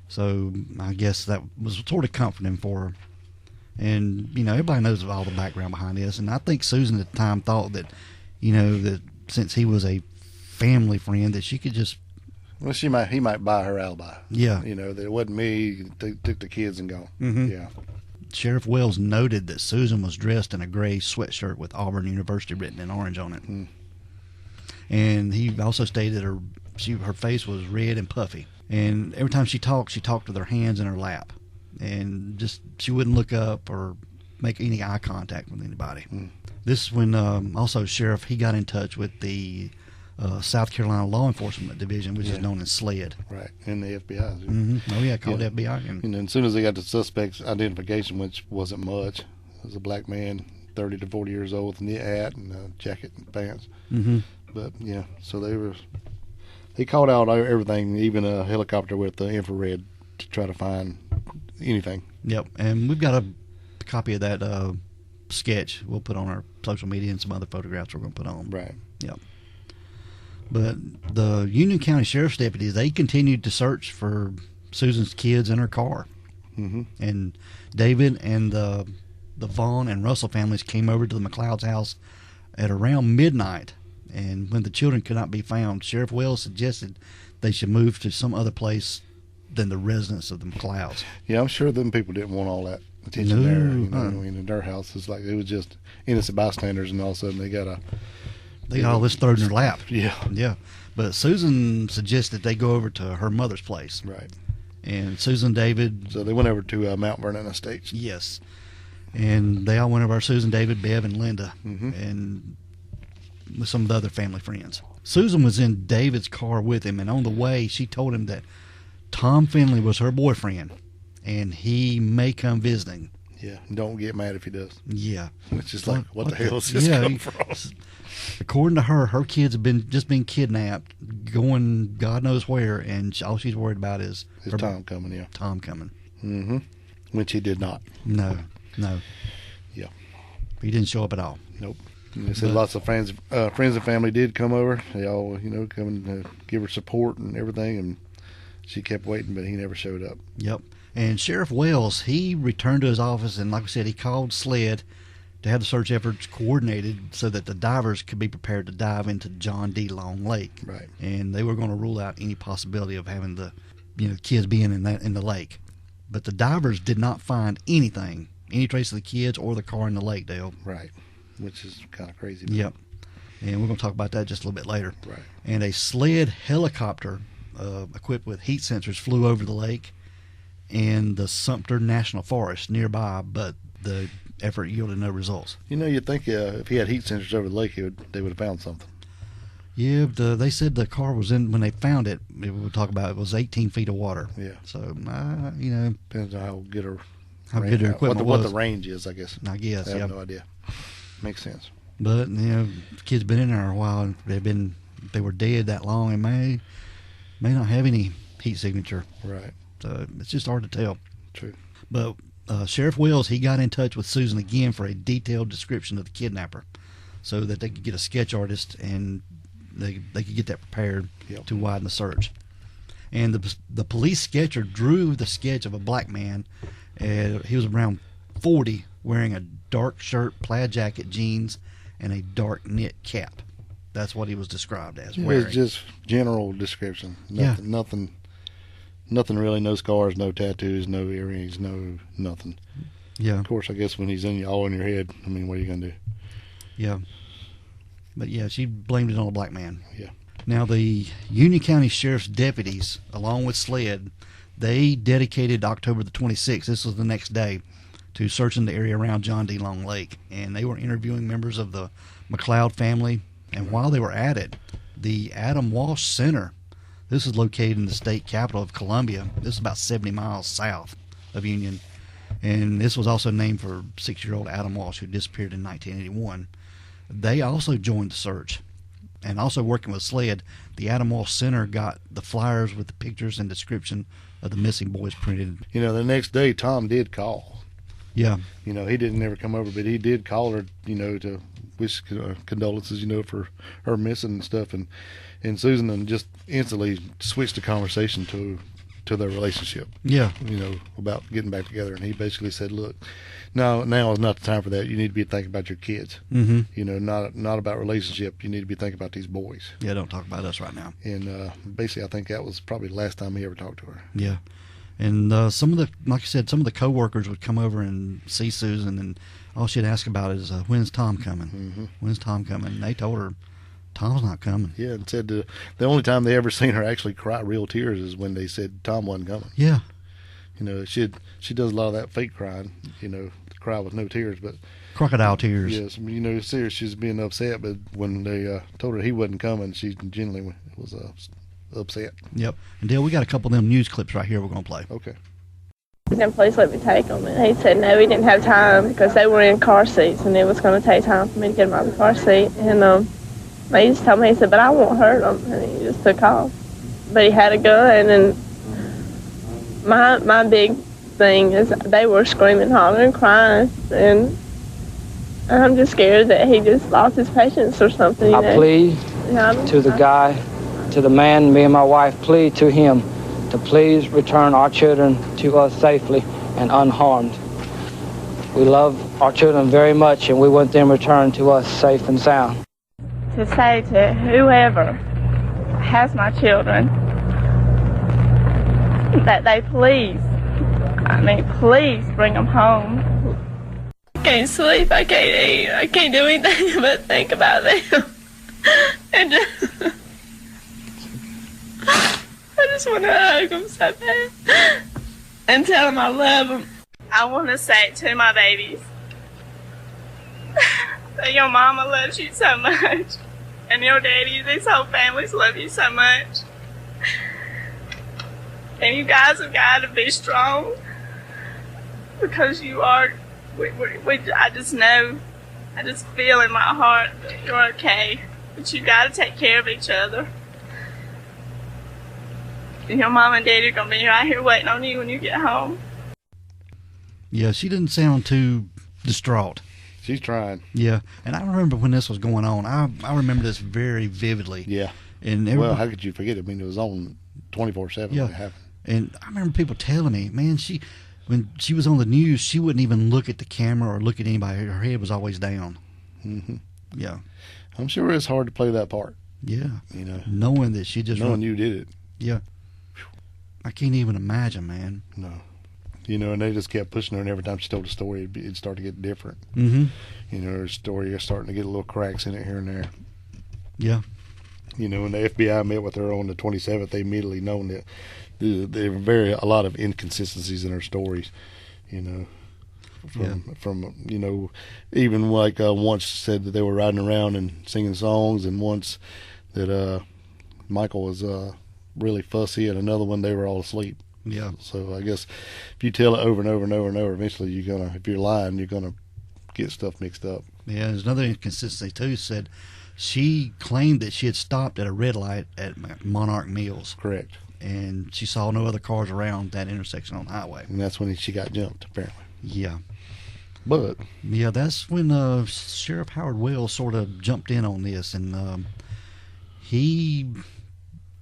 So I guess that was sort of comforting for her. And, everybody knows all the background behind this. And I think Susan at the time thought that, that since he was a family friend, that she could just... Well, he might buy her alibi. Yeah. That it wasn't me. They took the kids and gone. Mm-hmm. Yeah. Sheriff Wells noted that Susan was dressed in a gray sweatshirt with Auburn University written in orange on it. Mm. And he also stated her face was red and puffy. And every time she talked with her hands in her lap. And just she wouldn't look up or make any eye contact with anybody. Mm. This is when also Sheriff, he got in touch with the South Carolina Law Enforcement Division, which is known as SLED. Right, and the FBI. Mm-hmm. Oh, yeah, called FBI. And as soon as they got the suspect's identification, which wasn't much, it was a black man, 30 to 40 years old, with a knit hat and a jacket and pants. Mm-hmm. But, yeah, so they called out everything, even a helicopter with the infrared to try to find anything. Yep, and we've got a copy of that sketch we'll put on our social media and some other photographs we're going to put on. Right. Yep. But the Union County Sheriff's deputies, they continued to search for Susan's kids in her car. Mm-hmm. And David and the Vaughn and Russell families came over to the McLeod's house at around midnight. And when the children could not be found, Sheriff Wells suggested they should move to some other place than the residence of the McLeods. Yeah, I'm sure them people didn't want all that attention No, there. You know what I mean? In their house, it's like it was just innocent bystanders, and all of a sudden they got all this thrown in their lap. Yeah. Yeah. But Susan suggested they go over to her mother's place. Right. And Susan, David. So they went over to Mount Vernon Estates. Yes. And they all went over, Susan, David, Bev, and Linda. Mm-hmm. And with some of the other family friends. Susan was in David's car with him, and on the way, she told him that Tom Finley was her boyfriend, and he may come visiting. Yeah, don't get mad if he does. Yeah. Which is like, what the hell is this come from? According to her kids have been kidnapped, going God knows where, and all she's worried about is Tom coming, yeah. Tom coming. Mm-hmm. Which he did not. No. Yeah. He didn't show up at all. Nope. They said lots of friends and family did come over. They all, come and give her support and everything, and she kept waiting, but he never showed up. Yep. And Sheriff Wells, he returned to his office, and like I said, he called SLED to have the search efforts coordinated so that the divers could be prepared to dive into John D. Long Lake. Right. And they were going to rule out any possibility of having the kids being in the lake. But the divers did not find anything, any trace of the kids or the car in the lake, Dale. Right. Which is kind of crazy. Yep. And we're going to talk about that just a little bit later. Right. And a SLED helicopter equipped with heat sensors flew over the lake and the Sumter National Forest nearby, but the effort yielded no results. You'd think if he had heat sensors over the lake, they would have found something. Yeah, they said the car was in, when they found it, we'll talk about it, was 18 feet of water. Yeah. So, depends on how good their equipment what was. the range is, I guess. I guess, I have no idea. Makes sense. But, the kids been in there a while, and they were dead that long, and may not have any heat signature. Right. So it's just hard to tell. True. But Sheriff Wells, he got in touch with Susan again for a detailed description of the kidnapper so that they could get a sketch artist and they could get that prepared to widen the search. And the police sketcher drew the sketch of a black man. He was around 40, wearing a dark shirt, plaid jacket, jeans, and a dark knit cap. That's what he was described as wearing. It's just general description. Nothing really, no scars, no tattoos, no earrings, no nothing. Yeah. Of course, I guess when he's all in your head, what are you going to do? Yeah. But yeah, she blamed it on a black man. Yeah. Now, the Union County Sheriff's deputies, along with SLED, they dedicated October the 26th, this was the next day, to searching the area around John D. Long Lake. And they were interviewing members of the McLeod family. And while they were at it, the Adam Walsh Center, this is located in the state capital of Columbia. This is about 70 miles south of Union. And this was also named for 6-year-old Adam Walsh, who disappeared in 1981. They also joined the search. And also working with SLED, the Adam Walsh Center got the flyers with the pictures and description of the missing boys printed. The next day, Tom did call. Yeah. He didn't ever come over, but he did call her, to wish condolences, for her missing and stuff. And Susan and just instantly switched the conversation to their relationship. Yeah. About getting back together. And he basically said, look, now is not the time for that. You need to be thinking about your kids. Mm-hmm. Not about relationship. You need to be thinking about these boys. Yeah, don't talk about us right now. And basically, I think that was probably the last time he ever talked to her. Yeah. And some of the co-workers would come over and see Susan, and all she'd ask about is, when's Tom coming? Mm-hmm. When's Tom coming? And they told her, Tom's not coming. Yeah, and said the only time they ever seen her actually cry real tears is when they said Tom wasn't coming. Yeah. She does a lot of that fake crying, cry with no tears, but crocodile tears. Yes, you know, serious. She was being upset, but when they told her he wasn't coming, she genuinely was upset. Yep. And Dale, we got a couple of them news clips right here we're going to play. Okay. Then please let me take them. And he said no, he didn't have time because they were in car seats and it was going to take time for me to get them out of the car seat. And he just told me, he said, but I won't hurt them. And he just took off. But he had a gun, and my big thing is they were screaming, hollering, crying, and I'm just scared that he just lost his patience or something. I plead to the guy, to the man, me and my wife plead to him to please return our children to us safely and unharmed. We love our children very much, and we want them returned to us safe and sound. To say to whoever has my children that they please bring them home. I can't sleep, I can't eat, I can't do anything but think about them. And I just want to hug them so bad and tell them I love them. I want to say to my babies that your mama loves you so much, and your daddy, these whole families love you so much. And you guys have got to be strong because you are. I just know, I just feel in my heart that you're okay, but you got to take care of each other. And your mom and daddy are going to be right here waiting on you when you get home. Yeah, she didn't sound too distraught. She's trying. Yeah, and I remember when this was going on. I remember this very vividly. Yeah. And well, how could you forget it? I mean, it was on 24/7 when it happened. And I remember people telling me, man, when she was on the news, she wouldn't even look at the camera or look at anybody. Her head was always down. Mm-hmm. Yeah. I'm sure it's hard to play that part. Yeah. You know, knowing that she just knowing you did it. Yeah. I can't even imagine, man. No. You know, and they just kept pushing her, and every time she told a story, it'd start to get different. Mm-hmm. You know, her story is starting to get a little cracks in it here and there. Yeah. You know, when the FBI met with her on the 27th, they immediately known that there were a lot of inconsistencies in her stories. You know, from you know, even like once said that they were riding around and singing songs, and once that Michael was really fussy, and another one they were all asleep. Yeah. So I guess if you tell it over and over and over and over, eventually you're gonna, if you're lying, you're gonna get stuff mixed up. Yeah, there's another inconsistency too. Said she claimed that she had stopped at a red light at Monarch Mills. Correct. And she saw no other cars around that intersection on the highway. And that's when she got jumped, apparently. Yeah. But yeah, that's when Sheriff Howard Wells sort of jumped in on this, and he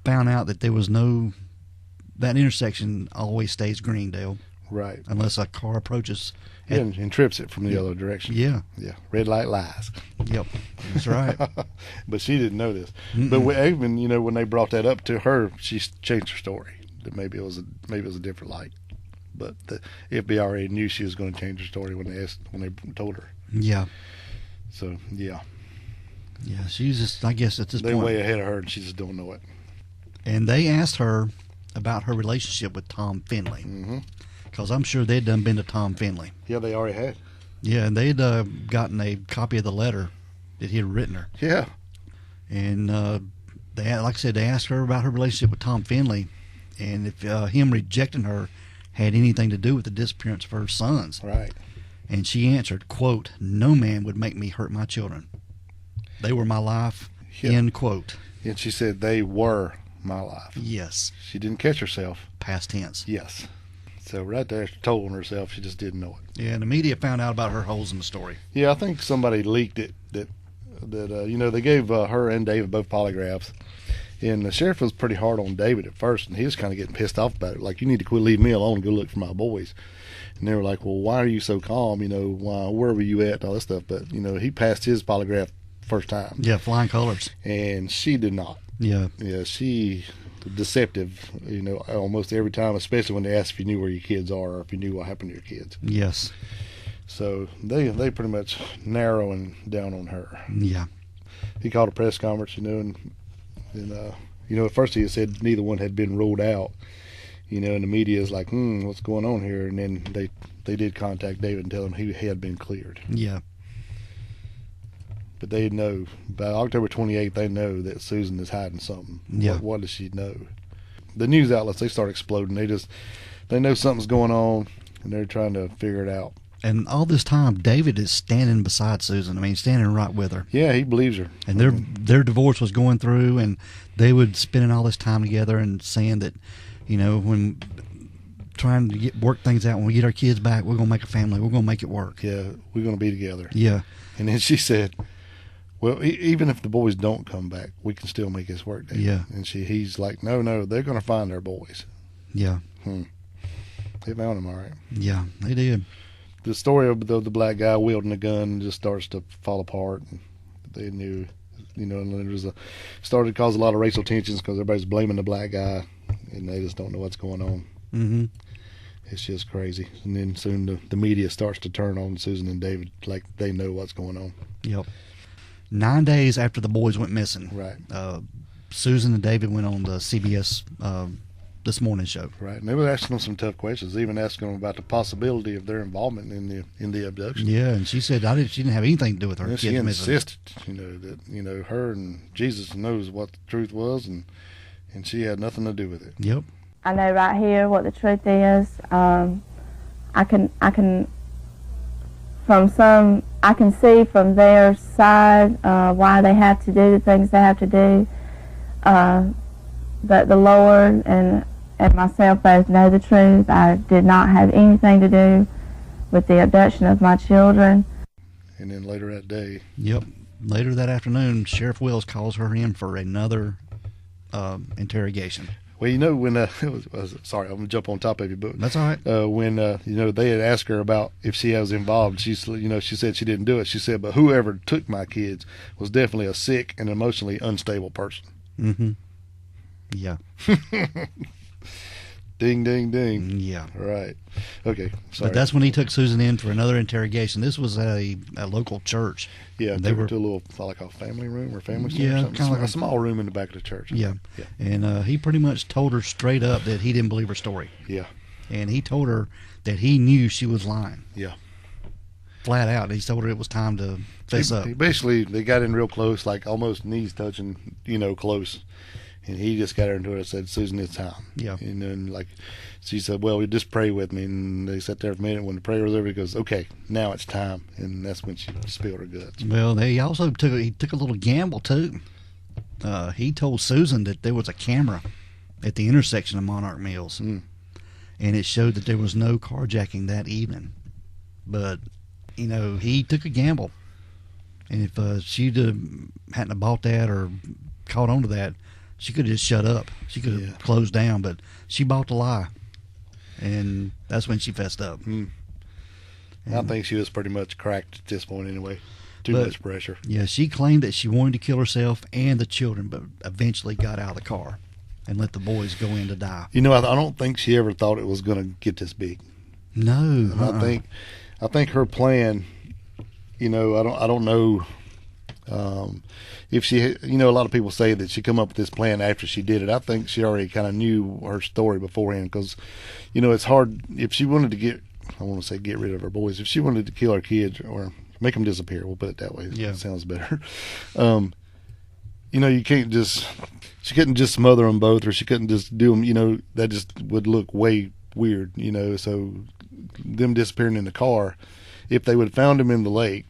found out that there was that intersection always stays green, Dale. Right. Unless a car approaches. And trips it from the other direction. Yeah. Yeah. Red light lies. Yep. That's right. But she didn't know this. But even, you know, when they brought that up to her, she changed her story. That maybe it was a different light. But the FBI already knew she was going to change her story when they told her. Yeah. So, yeah. Yeah, she's just, I guess at this They're point. way ahead of her, and she just don't know it. And they asked her about her relationship with Tom Finley. Mm-hmm. Because I'm sure they'd done been to Tom Finley. Yeah, they already had. Yeah, and they'd gotten a copy of the letter that he had written her. Yeah. And they, like I said, they asked her about her relationship with Tom Finley, and if him rejecting her had anything to do with the disappearance of her sons. Right. And she answered, quote, "No man would make me hurt my children. They were my life," end quote. And she said, "They were my life." Yes. She didn't catch herself. Past tense. Yes. So right there, she told on herself. She just didn't know it. Yeah, and the media found out about her holes in the story. Yeah, I think somebody leaked it that you know, they gave her and David both polygraphs. And the sheriff was pretty hard on David at first, and he was kind of getting pissed off about it. Like, you need to quit leaving me alone and go look for my boys. And they were like, well, why are you so calm? You know, where were you at and all this stuff? But, you know, he passed his polygraph first time. Yeah, flying colors. And she did not. Yeah. Yeah, she deceptive, you know, almost every time, especially when they ask if you knew where your kids are or if you knew what happened to your kids. Yes. So they pretty much narrowing down on her. Yeah. He called a press conference, you know, and you know, at first he had said neither one had been ruled out, you know, and the media is like, what's going on here? And then they did contact David and tell him he had been cleared. Yeah. But they know by October 28th. They know that Susan is hiding something. Yeah. What does she know? The news outlets, they start exploding. They know something's going on, and they're trying to figure it out. And all this time, David is standing beside Susan. I mean, standing right with her. Yeah, he believes her. And their divorce was going through, and they would spending all this time together and saying that, you know, when trying to work things out, when we get our kids back, we're going to make a family. We're going to make it work. Yeah, we're going to be together. Yeah. And then she said, well, even if the boys don't come back, we can still make this work, David. Yeah. And he's like, no, they're going to find their boys. Yeah. They found them, all right. Yeah, they did. The story of the black guy wielding a gun just starts to fall apart. And they knew, you know, and there started to cause a lot of racial tensions because everybody's blaming the black guy, and they just don't know what's going on. Mm-hmm. It's just crazy. And then soon the media starts to turn on Susan and David like they know what's going on. Yep. 9 days after the boys went missing, Right. Susan and David went on the CBS This Morning show. Right, and they were asking them some tough questions, even asking them about the possibility of their involvement in the abduction. Yeah, and she said she didn't have anything to do with her. Yeah, kids she missing. insisted, that her and Jesus knows what the truth was, and she had nothing to do with it. Yep. I know right here what the truth is. I can see from their side why they have to do the things they have to do. But the Lord and myself both know the truth. I did not have anything to do with the abduction of my children. And then later that day. Yep. Later that afternoon, Sheriff Wells calls her in for another interrogation. Well, you know, when sorry, I'm gonna jump on top of you, but that's all right. When they had asked her about if she was involved, she said she didn't do it. She said, but whoever took my kids was definitely a sick and emotionally unstable person. Mm-hmm. Yeah. Ding, ding, ding. Yeah. Right. Okay. Sorry. But that's when he took Susan in for another interrogation. This was at a local church. Yeah, they were to a little, like a family room or family center. Yeah, kind of like a small room in the back of the church. Yeah. And he pretty much told her straight up that he didn't believe her story. Yeah. And he told her that he knew she was lying. Yeah. Flat out. He told her it was time to face up. Basically, they got in real close, like almost knees touching, close. And he just got her into it and said, Susan, it's time. Yeah. And then, she said, well, just pray with me. And they sat there for a minute. When the prayer was over, he goes, okay, now it's time. And that's when she spilled her guts. Well, he also took a little gamble, too. He told Susan that there was a camera at the intersection of Monarch Mills. And it showed that there was no carjacking that evening. But, he took a gamble. And if she'd hadn't bought that or caught on to that, she could have just shut up. She could have closed down, but she bought the lie. And that's when she fessed up. I think she was pretty much cracked at this point anyway. Too much pressure. Yeah, she claimed that she wanted to kill herself and the children, but eventually got out of the car and let the boys go in to die. I don't think she ever thought it was going to get this big. No. I think her plan, I don't know if she, a lot of people say that she come up with this plan after she did it. I think she already kind of knew her story beforehand because, it's hard if she wanted to get rid of her boys. If she wanted to kill her kids or make them disappear, we'll put it that way. Yeah. It sounds better. You can't she couldn't just smother them both, or she couldn't just do them, that just would look way weird, so them disappearing in the car, if they would have found him in the lake,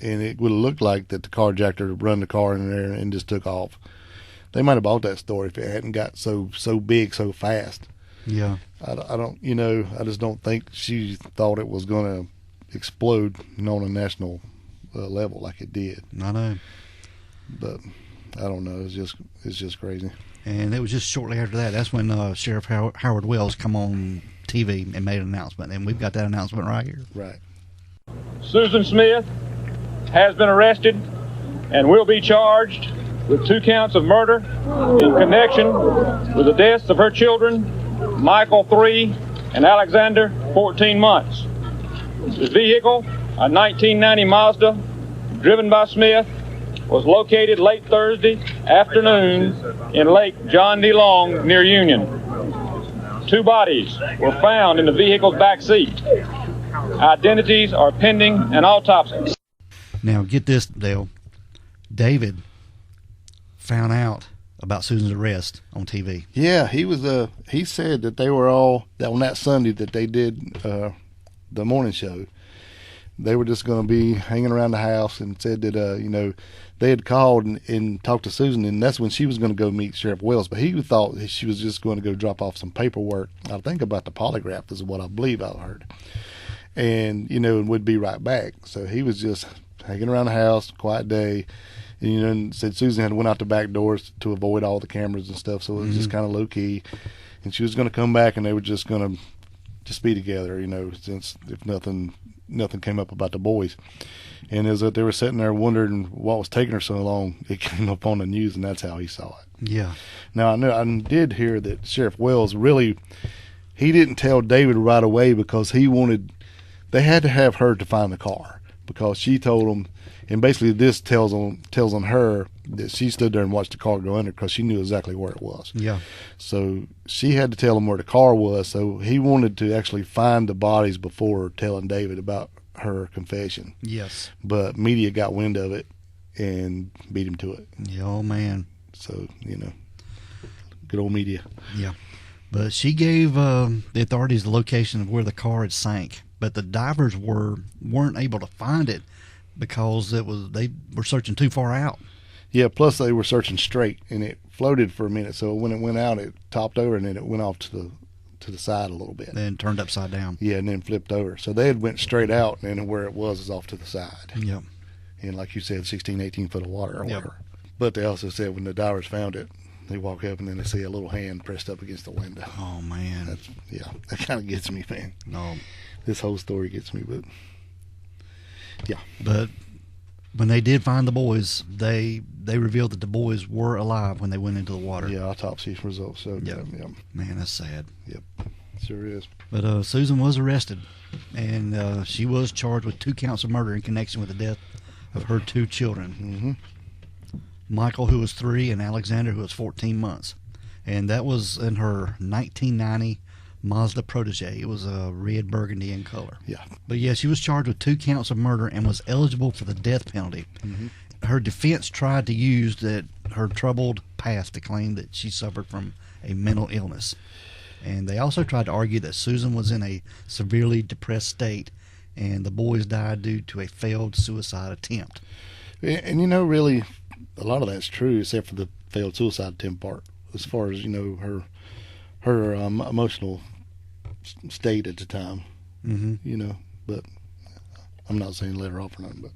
and it would have looked like that the carjacker run the car in there and just took off. They might have bought that story if it hadn't got so big so fast. Yeah. I don't, I just don't think she thought it was going to explode on a national level like it did. I know. But I don't know. It's just crazy. And it was just shortly after that. That's when Sheriff Howard Wells come on TV and made an announcement. And we've got that announcement right here. Right. Susan Smith has been arrested and will be charged with 2 counts of murder in connection with the deaths of her children, Michael 3 and Alexander 14 months. The vehicle, a 1990 Mazda, driven by Smith, was located late Thursday afternoon in Lake John D. Long near Union. 2 bodies were found in the vehicle's back seat. Identities are pending an autopsy. Now, get this, Dale. David found out about Susan's arrest on TV. Yeah, he said that they were all, that on that Sunday that they did the morning show, they were just going to be hanging around the house, and said that they had called and talked to Susan, and that's when she was going to go meet Sheriff Wells. But he thought she was just going to go drop off some paperwork, I think about the polygraph is what I believe I heard, and and would be right back. So he was just hanging around the house, quiet day. And said Susan had went out the back doors to avoid all the cameras and stuff, so it was just kind of low key. And she was going to come back, and they were just going to just be together, since if nothing came up about the boys. And as they were sitting there wondering what was taking her so long, it came up on the news, and that's how he saw it. Yeah. Now I did hear that Sheriff Wells he didn't tell David right away because they had to have her to find the car, because she told him. And basically, this tells on her that she stood there and watched the car go under, because she knew exactly where it was. Yeah. So she had to tell him where the car was. So he wanted to actually find the bodies before telling David about her confession. Yes. But media got wind of it and beat him to it. Yeah, oh man. So good old media. Yeah. But she gave the authorities the location of where the car had sank, but the divers weren't able to find it, because they were searching too far out. Yeah, plus they were searching straight, and it floated for a minute. So when it went out, it topped over, and then it went off to the side a little bit. Then turned upside down. Yeah, and then flipped over. So they had went straight out, and then where it was off to the side. Yep. And like you said, 16, 18 foot of water or yep. whatever. But they also said when the divers found it, they walk up, and then they see a little hand pressed up against the window. Oh, man. That kind of gets me, man. No. This whole story gets me, but yeah. But when they did find the boys, they revealed that the boys were alive when they went into the water. Yeah, autopsy results. So yep. Man, that's sad. Yep, sure is. But Susan was arrested, and she was charged with 2 counts of murder in connection with the death of her 2 children. Mm-hmm. Michael, who was 3, and Alexander, who was 14 months. And that was in her 1990 Mazda Protege. It was a red burgundy in color. Yeah. But yeah, she was charged with 2 counts of murder and was eligible for the death penalty. Mm-hmm. Her defense tried to use her troubled past to claim that she suffered from a mental illness. And they also tried to argue that Susan was in a severely depressed state, and the boys died due to a failed suicide attempt. And really, a lot of that's true, except for the failed suicide attempt part. As far as her emotional state at the time, mm-hmm. But I'm not saying let her off or nothing. But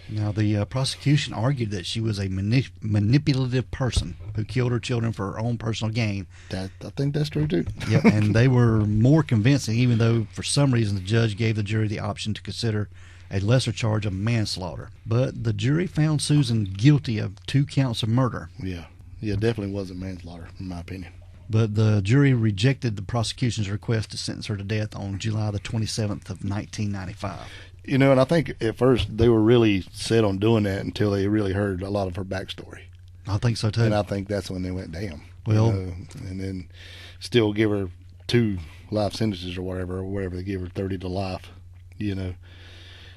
now the prosecution argued that she was a manipulative person who killed her children for her own personal gain. I think that's true too. Yep, and they were more convincing, even though for some reason the judge gave the jury the option to consider a lesser charge of manslaughter. But the jury found Susan guilty of 2 counts of murder. Yeah, definitely wasn't manslaughter in my opinion. But the jury rejected the prosecution's request to sentence her to death on July the 27th of 1995. And I think at first they were really set on doing that until they really heard a lot of her backstory. I think so too. And I think that's when they went, damn. Well, and then still give her 2 life sentences or whatever they give her 30 to life,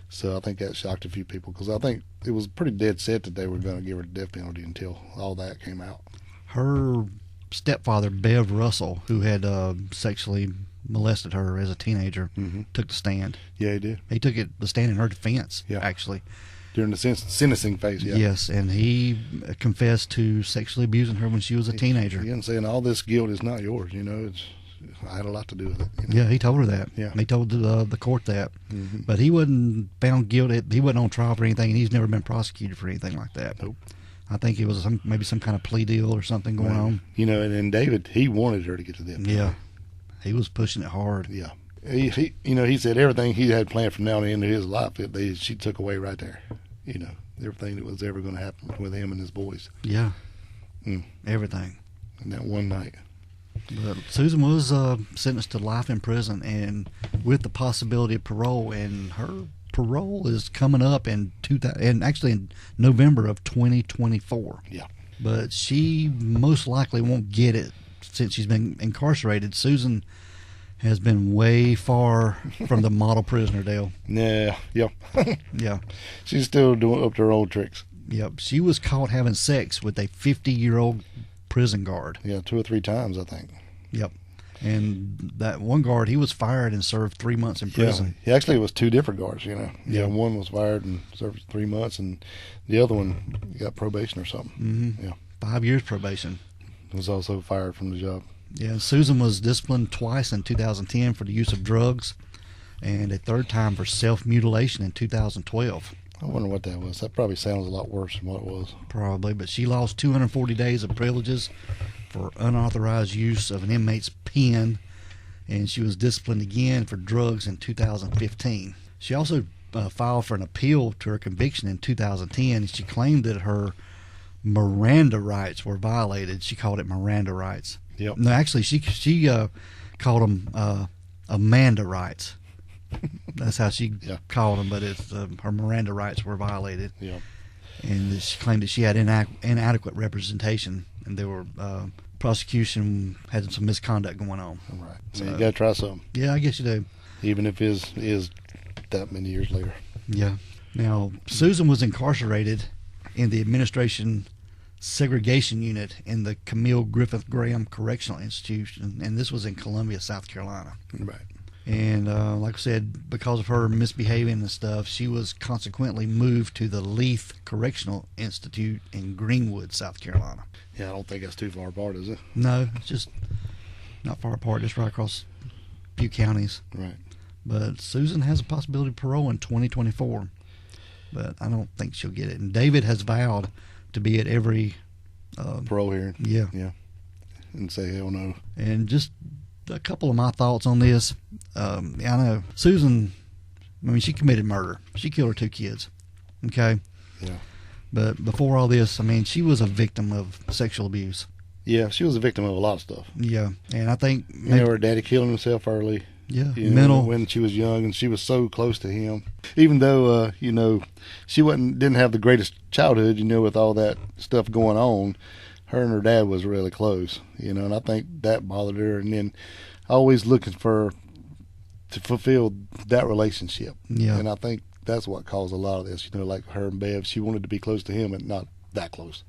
So I think that shocked a few people, because I think it was pretty dead set that they were going to give her the death penalty until all that came out. Her stepfather, Bev Russell, who had sexually molested her as a teenager, mm-hmm. took the stand. Yeah, he did. He took the stand in her defense, actually. During the sentencing phase, yeah. Yes, and he confessed to sexually abusing her when she was a teenager. And saying all this guilt is not yours, I had a lot to do with it. Yeah, he told her that. Yeah. And he told the court that. Mm-hmm. But he wasn't found guilty. He wasn't on trial for anything, and he's never been prosecuted for anything like that. Nope. I think it was maybe some kind of plea deal or something going on. And then David, he wanted her to get to death. Yeah, he was pushing it hard. Yeah, he said everything he had planned from now on the end of his life, she took away right there. Everything that was ever going to happen with him and his boys. Yeah, everything. And that one night. But Susan was sentenced to life in prison, and with the possibility of parole, and her parole is coming up in November of 2024. Yeah. But she most likely won't get it since she's been incarcerated. Susan has been way far from the model prisoner, Dale. Yeah. Yeah. She's still doing up to her old tricks. Yep. She was caught having sex with a 50-year-old prison guard. Yeah, 2 or 3 times, I think. Yep. And that one guard, he was fired and served 3 months in prison. Yeah, actually, it was 2 different guards, you know. Yeah. One was fired and served 3 months, and the other one got probation or something. Mm-hmm. Yeah. 5 years probation. Was also fired from the job. Yeah, Susan was disciplined twice in 2010 for the use of drugs, and a third time for self-mutilation in 2012. I wonder what that was. That probably sounds a lot worse than what it was. Probably, but she lost 240 days of privileges for unauthorized use of an inmate's pen, and she was disciplined again for drugs in 2015. She also filed for an appeal to her conviction in 2010. She claimed that her Miranda rights were violated. She called it Miranda rights. Yep. No, actually, she called them Amanda rights. That's how she called them, but it's her Miranda rights were violated. Yeah. And she claimed that she had inadequate representation, and there were prosecution had some misconduct going on. Right. So, you got to try something. Yeah, I guess you do. Even if it is that many years later. Yeah. Now, Susan was incarcerated in the administration segregation unit in the Camille Griffith Graham Correctional Institution, and this was in Columbia, South Carolina. Right. And like I said, because of her misbehaving and stuff, she was consequently moved to the Leith Correctional Institute in Greenwood, South Carolina. Yeah, I don't think that's too far apart, is it? No, it's just not far apart, just right across a few counties. Right. But Susan has a possibility of parole in 2024, but I don't think she'll get it. And David has vowed to be at every parole hearing. Yeah. Yeah. And say hell no. And just a couple of my thoughts on this. I know Susan, I mean, she committed murder. She killed her 2 kids. Okay? Yeah. But before all this, I mean, she was a victim of sexual abuse. Yeah, she was a victim of a lot of stuff. Yeah. And I think you know, her daddy killing himself early. Yeah. Mental. When she was young, and she was so close to him. Even though, you know, she didn't have the greatest childhood, you know, with all that stuff going on. Her and her dad was really close, you know, and I think that bothered her. And then always looking to fulfill that relationship. Yeah. And I think that's what caused a lot of this, you know, like her and Bev. She wanted to be close to him and not that close,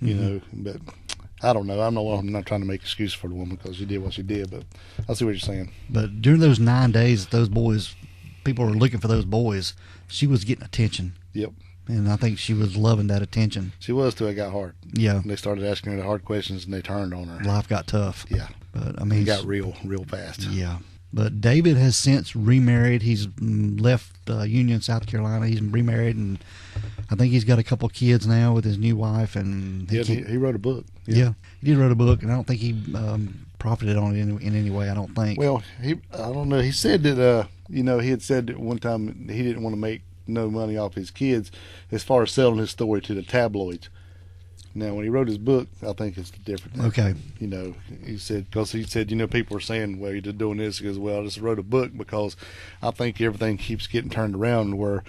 you know. But I don't know. I'm not trying to make excuses for the woman because she did what she did, but I see what you're saying. But during those 9 days, those boys, people were looking for those boys. She was getting attention. Yep. And I think she was loving that attention. She was till it got hard. Yeah. And they started asking her the hard questions, and they turned on her. Life got tough. Yeah. But I mean, it got real fast. Yeah. But David has since remarried. He's left Union, South Carolina. He's remarried, and I think he's got a couple kids now with his new wife. And he wrote a book. Yeah, he did write a book, and I don't think he profited on it in any way. I don't think. Well, I don't know. He said that you know, he had said that one time he didn't want to make no money off his kids as far as selling his story to the tabloids. Now, when he wrote his book, I think it's different. Okay. You know, he said, you know, people are saying, well, you're just doing this. He goes, well, I just wrote a book because I think everything keeps getting turned around where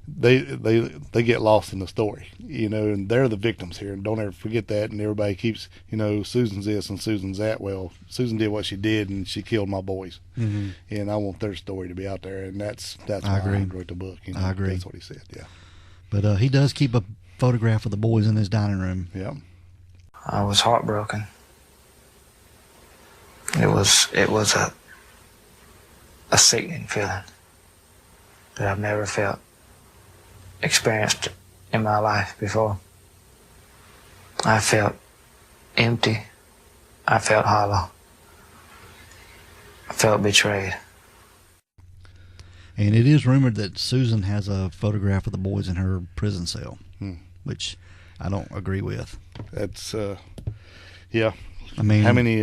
they get lost in the story, you know, and they're the victims here. And don't ever forget that. And everybody keeps, you know, Susan's this and Susan's that. Well, Susan did what she did, and she killed my boys. Mm-hmm. And I want their story to be out there. And that's why I wrote the book. You know, I agree. That's what he said, yeah. But he does keep a photograph of the boys in his dining room. Yeah. I was heartbroken. It was a sickening feeling that I've never experienced in my life before. I felt empty. I felt hollow. I felt betrayed. And it is rumored that Susan has a photograph of the boys in her prison cell, which I don't agree with. That's, yeah. I mean, how many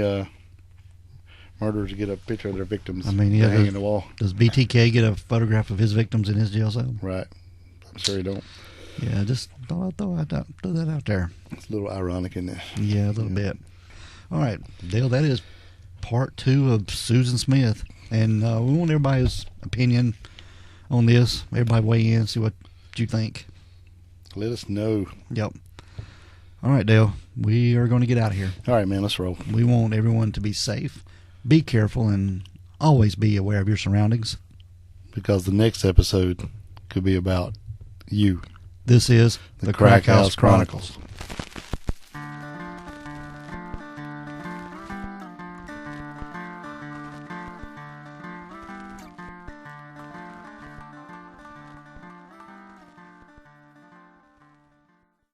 murderers get a picture of their victims? I mean, yeah, hanging on the wall. Does BTK get a photograph of his victims in his jail cell? Right. I'm sure he don't. Yeah, just throw that out there. It's a little ironic in there. Yeah, a little bit. All right, Dale, that is part 2 of Susan Smith. And we want everybody's opinion on this. Everybody weigh in, see what you think. Let us know. Yep. All right, Dale. We are going to get out of here. All right, man. Let's roll. We want everyone to be safe, be careful, and always be aware of your surroundings. Because the next episode could be about you. This is the Crack House Chronicles.